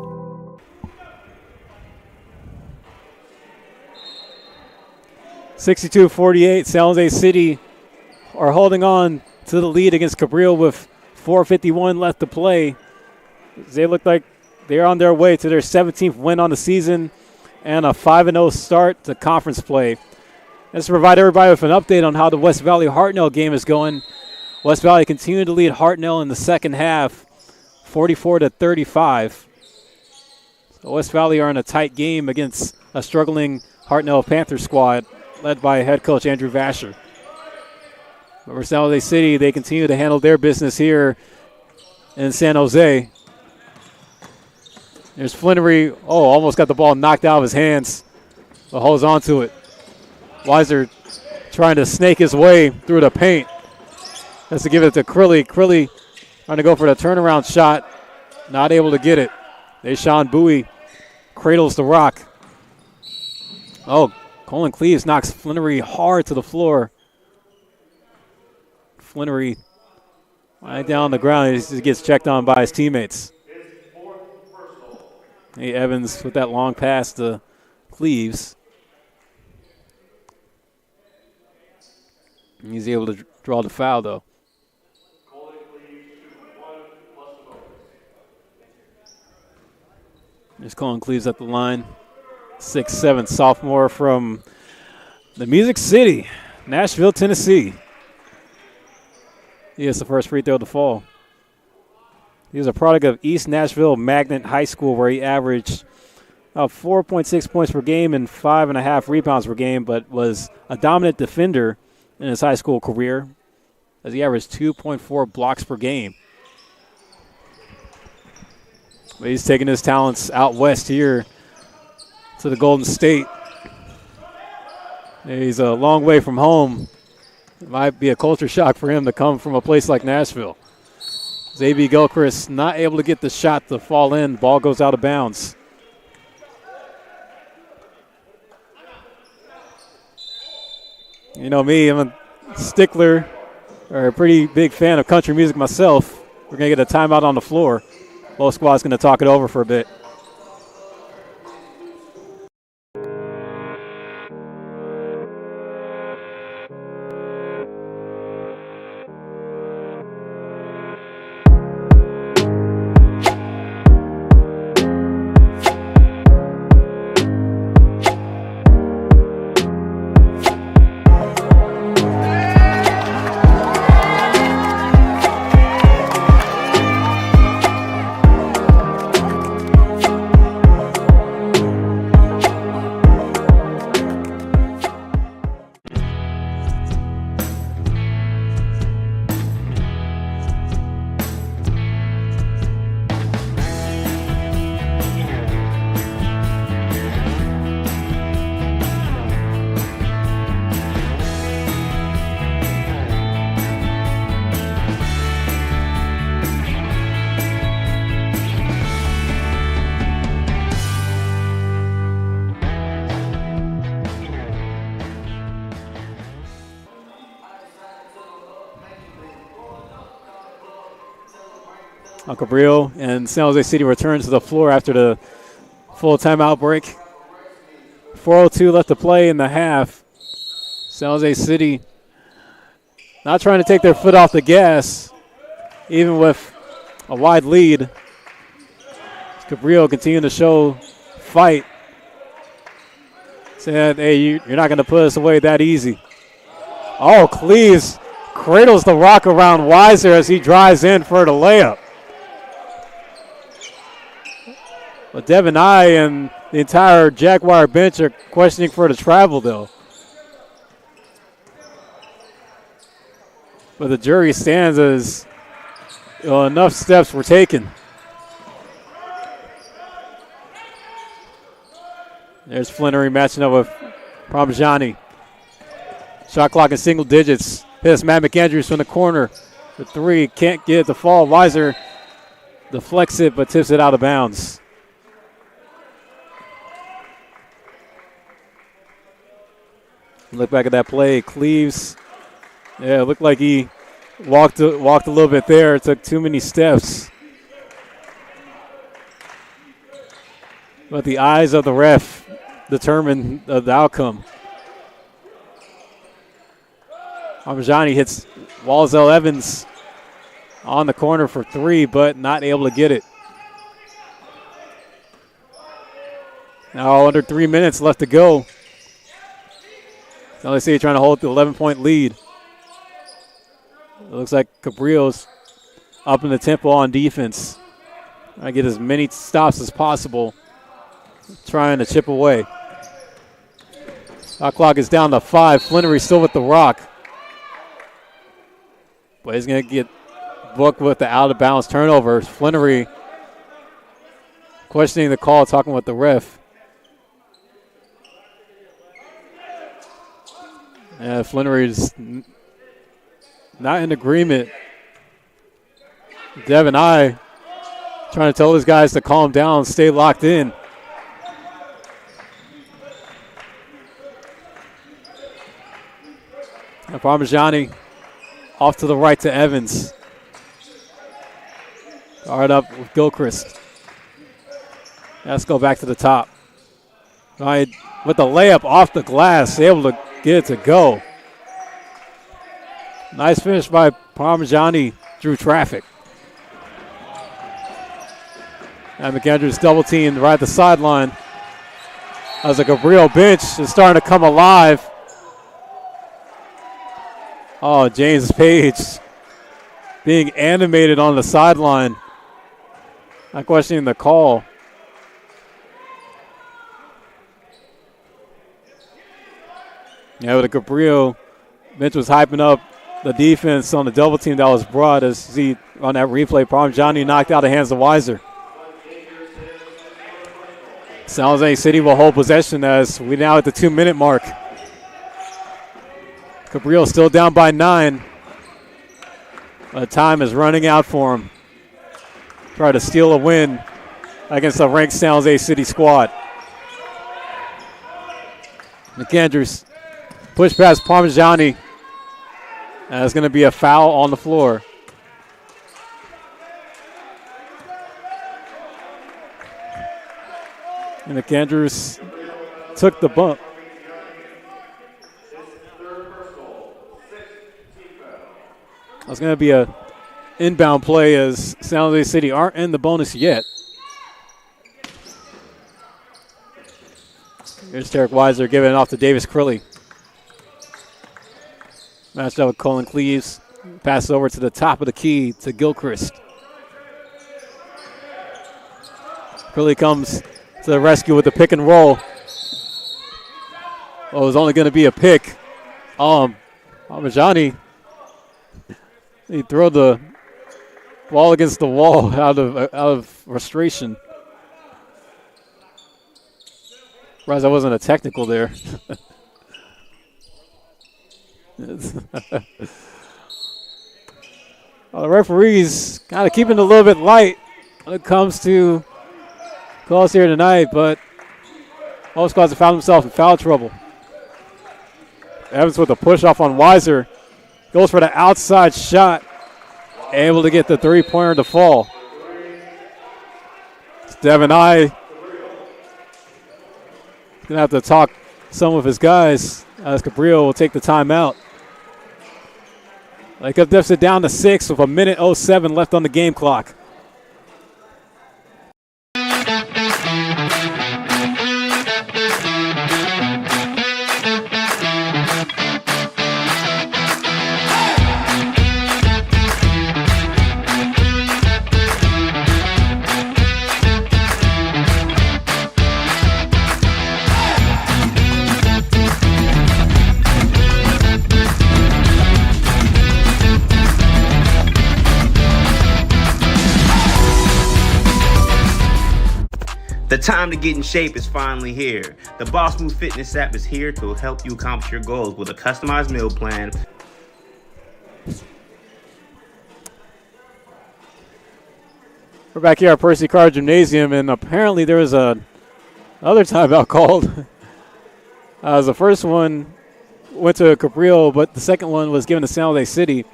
(62-48), San Jose City are holding on to the lead against Cabrillo with 4:51 left to play. They look like they're on their way to their 17th win on the season and a 5-0 start to conference play. Let's provide everybody with an update on how the West Valley Hartnell game is going. West Valley continued to lead Hartnell in the second half, 44-35. So West Valley are in a tight game against a struggling Hartnell Panther squad led by head coach Andrew Vasher. But for San Jose City, they continue to handle their business here in San Jose. There's Flannery. Oh, almost got the ball knocked out of his hands, but holds on to it. Weiser trying to snake his way through the paint. Has to give it to Crilly. Crilly trying to go for the turnaround shot. Not able to get it. Deshaun Bowie cradles the rock. Oh, Colin Cleaves knocks Flannery hard to the floor. Flannery right down on the ground. He just gets checked on by his teammates. Hey, Evans with that long pass to Cleaves. He's able to draw the foul, though. There's Colin Cleaves at the line. 6'7" sophomore from the Music City, Nashville, Tennessee. He is the first free throw of the fall. He was a product of East Nashville Magnet High School, where he averaged 4.6 points per game and 5.5 rebounds per game, but was a dominant defender in his high school career, as he averaged 2.4 blocks per game. But he's taking his talents out west here to the Golden State. He's a long way from home. It might be a culture shock for him to come from a place like Nashville. Xavier Gilchrist not able to get the shot to fall in. Ball goes out of bounds. You know me, I'm a stickler, or a pretty big fan of country music myself. We're going to get a timeout on the floor. Both squads going to talk it over for a bit. Cabrillo and San Jose City returns to the floor after the full timeout break. 4:02 left to play in the half. San Jose City not trying to take their foot off the gas, even with a wide lead. Cabrillo continuing to show fight. Said, hey, you're not going to put us away that easy. Oh, Cleaves cradles the rock around Weiser as he drives in for the layup. But Devin I and the entire Jaguar bench are questioning for the travel, though. But the jury stands as enough steps were taken. There's Flannery matching up with Parmigiani. Shot clock in single digits. Hits Matt McAndrews from the corner. The three can't get it to fall. Weiser deflects it but tips it out of bounds. Look back at that play. Cleaves, yeah, it looked like he walked a little bit there. Took too many steps. But the eyes of the ref determine the outcome. Parmigiani hits Walzell Evans on the corner for three, but not able to get it. Now under 3 minutes left to go. San Jose City trying to hold the 11-point lead. It looks like Cabrillo's up in the tempo on defense. Trying to get as many stops as possible. Trying to chip away. Shot clock is down to 5. Flannery still with the rock. But he's going to get booked with the out-of-bounds turnover. Flannery questioning the call, talking with the ref. Flannery's not in agreement. Devin I trying to tell his guys to calm down, stay locked in. And Parmigiani off to the right to Evans. Guard up with Gilchrist. Let's go back to the top. Right, with the layup off the glass, able to get it to go. Nice finish by Parmigiani, drew traffic. And McAndrews double teamed right at the sideline. As the Cabrillo bench is starting to come alive. Oh, James Page being animated on the sideline. Not questioning the call. Yeah, but the Cabrillo bench was hyping up the defense on the double team that was brought. As see on that replay, Parmigiani knocked out of hands of Weiser. San Jose City will hold possession as we now at the 2-minute mark. Cabrillo still down by 9. But time is running out for him. Try to steal a win against a ranked San Jose City squad. McAndrews push past Parmigiani. And it's going to be a foul on the floor. And McAndrews took the bump. It's going to be a inbound play as San Jose City aren't in the bonus yet. Here's Tarek Weiser giving it off to Davis Crilly. Matched up with Colin Cleaves. Passes over to the top of the key to Gilchrist. Crilly comes to the rescue with the pick and roll. Oh, it was only going to be a pick. Parmigiani, he threw the ball against the wall out of frustration. Surprised that wasn't a technical there. The referees kind of keeping it a little bit light when it comes to calls here tonight, but both squads have found themselves in foul trouble. Evans with a push off on Weiser. Goes for the outside shot. Able to get the three-pointer to fall. It's Devin I. Going to have to talk some of his guys as Cabrillo will take the timeout. Lake up deficit down to 6 with 1:07 left on the game clock. The time to get in shape is finally here. The Boss Move Fitness app is here to help you accomplish your goals with a customized meal plan. We're back here at Percy Carr Gymnasium, and apparently there was another timeout called. The first one went to Cabrillo, but the second one was given to San Jose City.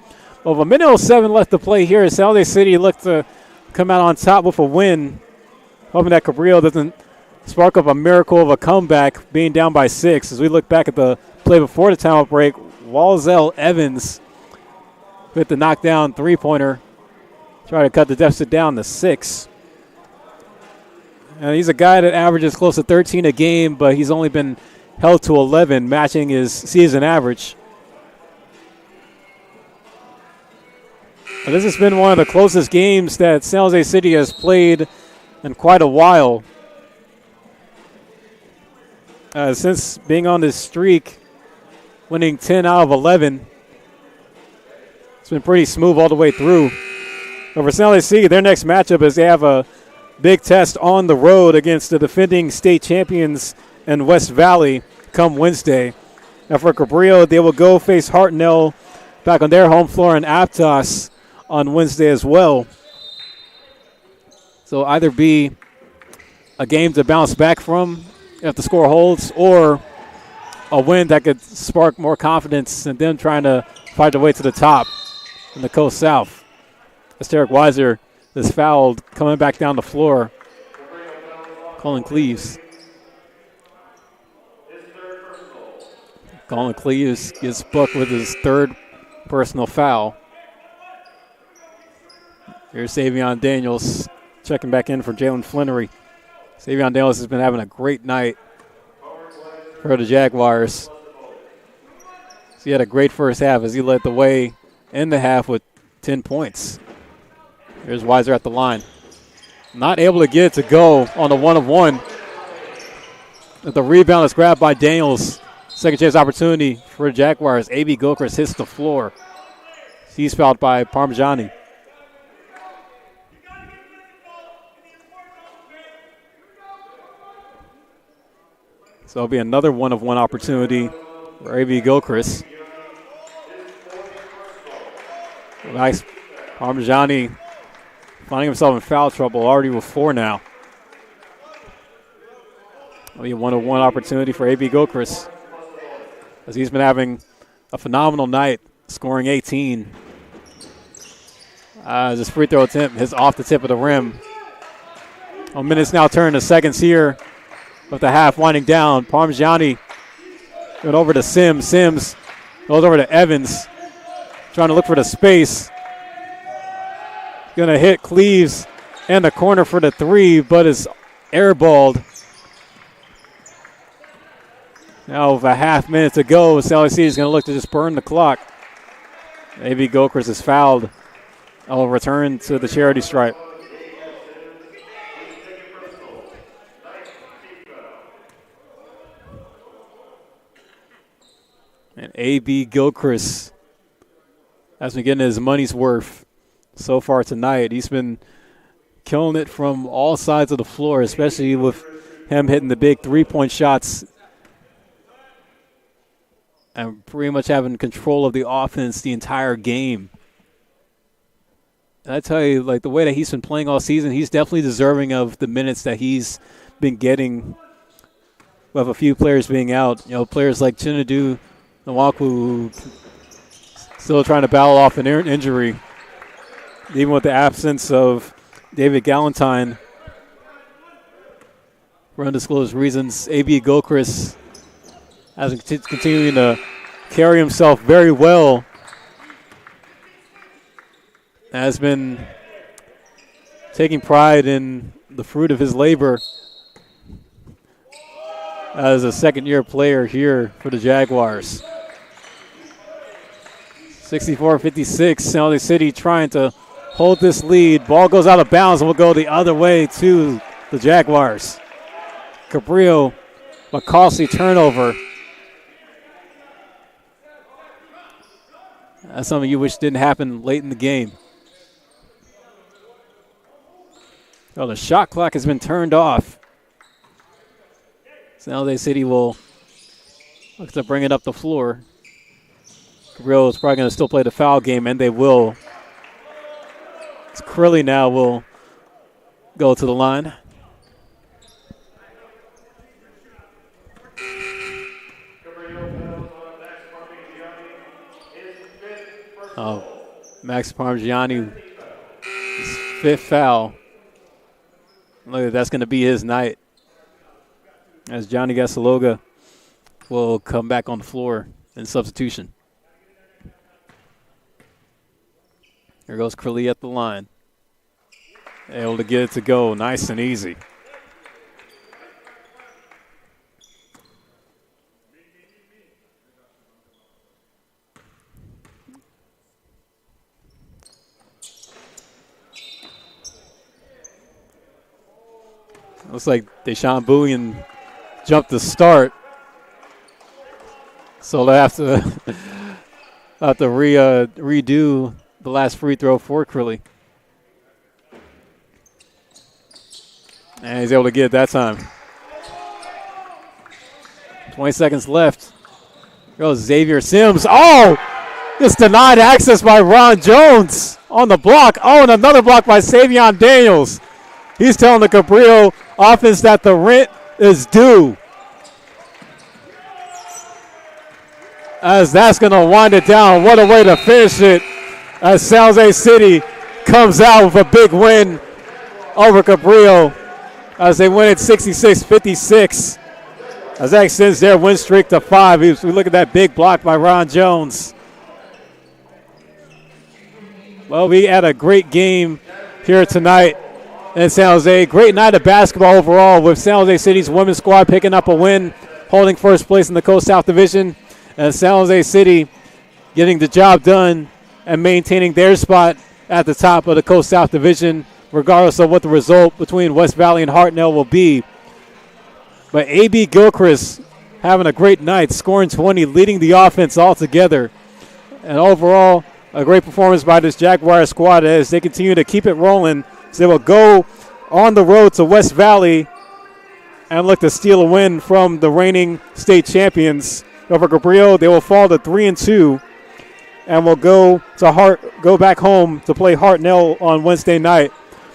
Well, with 1:07 left to play here, San Jose City looked to come out on top with a win. Hoping that Cabrillo doesn't spark up a miracle of a comeback, being down by 6. As we look back at the play before the timeout break, Walzell Evans with the knockdown three-pointer. Try to cut the deficit down to 6. And he's a guy that averages close to 13 a game, but he's only been held to 11, matching his season average. But this has been one of the closest games that San Jose City has played in quite a while. Since being on this streak, winning 10 out of 11. It's been pretty smooth all the way through. But for San Jose City, their next matchup is they have a big test on the road against the defending state champions in West Valley come Wednesday. Now for Cabrillo, they will go face Hartnell back on their home floor in Aptos on Wednesday as well. So either be a game to bounce back from if the score holds, or a win that could spark more confidence in them trying to fight their way to the top in the Coast South. As Tarek Weiser is fouled, coming back down the floor, Colin Cleaves. Colin Cleaves gets booked with his third personal foul. Here's Savion Daniels checking back in for Jalen Flannery. Savion Daniels has been having a great night for the Jaguars. So he had a great first half as he led the way in the half with 10 points. Here's Weiser at the line. Not able to get it to go on the 1-of-1. The rebound is grabbed by Daniels. Second chance opportunity for the Jaguars. A.B. Gilchrist hits the floor. He's fouled by Parmigiani. So it'll be another 1-of-1 opportunity for A.B. Gilchrist. Nice. Parmigiani finding himself in foul trouble already with 4 now. It'll be a 1-of-1 opportunity for A.B. Gilchrist, as he's been having a phenomenal night, scoring 18. His free throw attempt is off the tip of the rim. Minutes now turn to seconds here with the half winding down. Parmigiani going over to Sims. Sims goes over to Evans, trying to look for the space. Going to hit Cleaves in the corner for the 3, but is airballed. Now with a half minute to go, LSU is going to look to just burn the clock. A.B. Gilchrist is fouled. I'll return to the charity stripe. And A.B. Gilchrist has been getting his money's worth so far tonight. He's been killing it from all sides of the floor, especially with him hitting the big three-point shots and pretty much having control of the offense the entire game. And I tell you, like, the way that he's been playing all season, he's definitely deserving of the minutes that he's been getting with a few players being out. You know, players like Chinadu Nwankwo, who still trying to battle off an injury, even with the absence of David Galentine for undisclosed reasons. A.B. Gilchrist has continuing to carry himself very well. Has been taking pride in the fruit of his labor as a second-year player here for the Jaguars. 64-56, San Jose City trying to hold this lead. Ball goes out of bounds and will go the other way to the Jaguars. Cabrillo, a costly turnover. That's something you wish didn't happen late in the game. Oh, the shot clock has been turned off. San Jose City will look to bring it up the floor. Cabrillo is probably going to still play the foul game, and they will. It's Crilly now will go to the line. Max Parmigiani, his 5th foul. Look, that's going to be his night, as Johnny Gasaloga will come back on the floor in substitution. Here goes Crilly at the line. Able to get it to go nice and easy. Looks like Deshaun Bowian jumped the start. So they have to redo the last free throw for Crilly. And he's able to get it that time. 20 seconds left. Goes Xavier Sims. Oh! It's denied access by Ron Jones on the block. Oh, and another block by Savion Daniels. He's telling the Cabrillo offense that the rent is due. As that's going to wind it down. What a way to finish it. As San Jose City comes out with a big win over Cabrillo as they win at 66-56. As that extends their win streak to 5. We look at that big block by Ron Jones. Well, we had a great game here tonight in San Jose. Great night of basketball overall with San Jose City's women's squad picking up a win, holding first place in the Coast South Division, and San Jose City getting the job done and maintaining their spot at the top of the Coast South Division, regardless of what the result between West Valley and Hartnell will be. But A.B. Gilchrist having a great night, scoring 20, leading the offense altogether. And overall, a great performance by this Jaguar squad as they continue to keep it rolling. So they will go on the road to West Valley and look to steal a win from the reigning state champions. Over Cabrillo, they will fall to 3-2 and will go back home to play Hartnell on Wednesday night.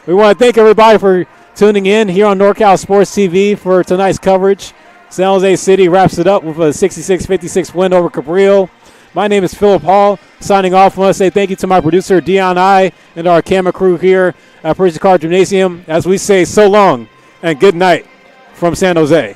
We want to thank everybody for tuning in here on NorCal Sports TV for tonight's coverage. San Jose City wraps it up with a 66-56 win over Cabrillo. My name is Philip Hall, signing off. I want to say thank you to my producer, Dion I, and our camera crew here at Percy Carr Gymnasium as we say so long and good night from San Jose.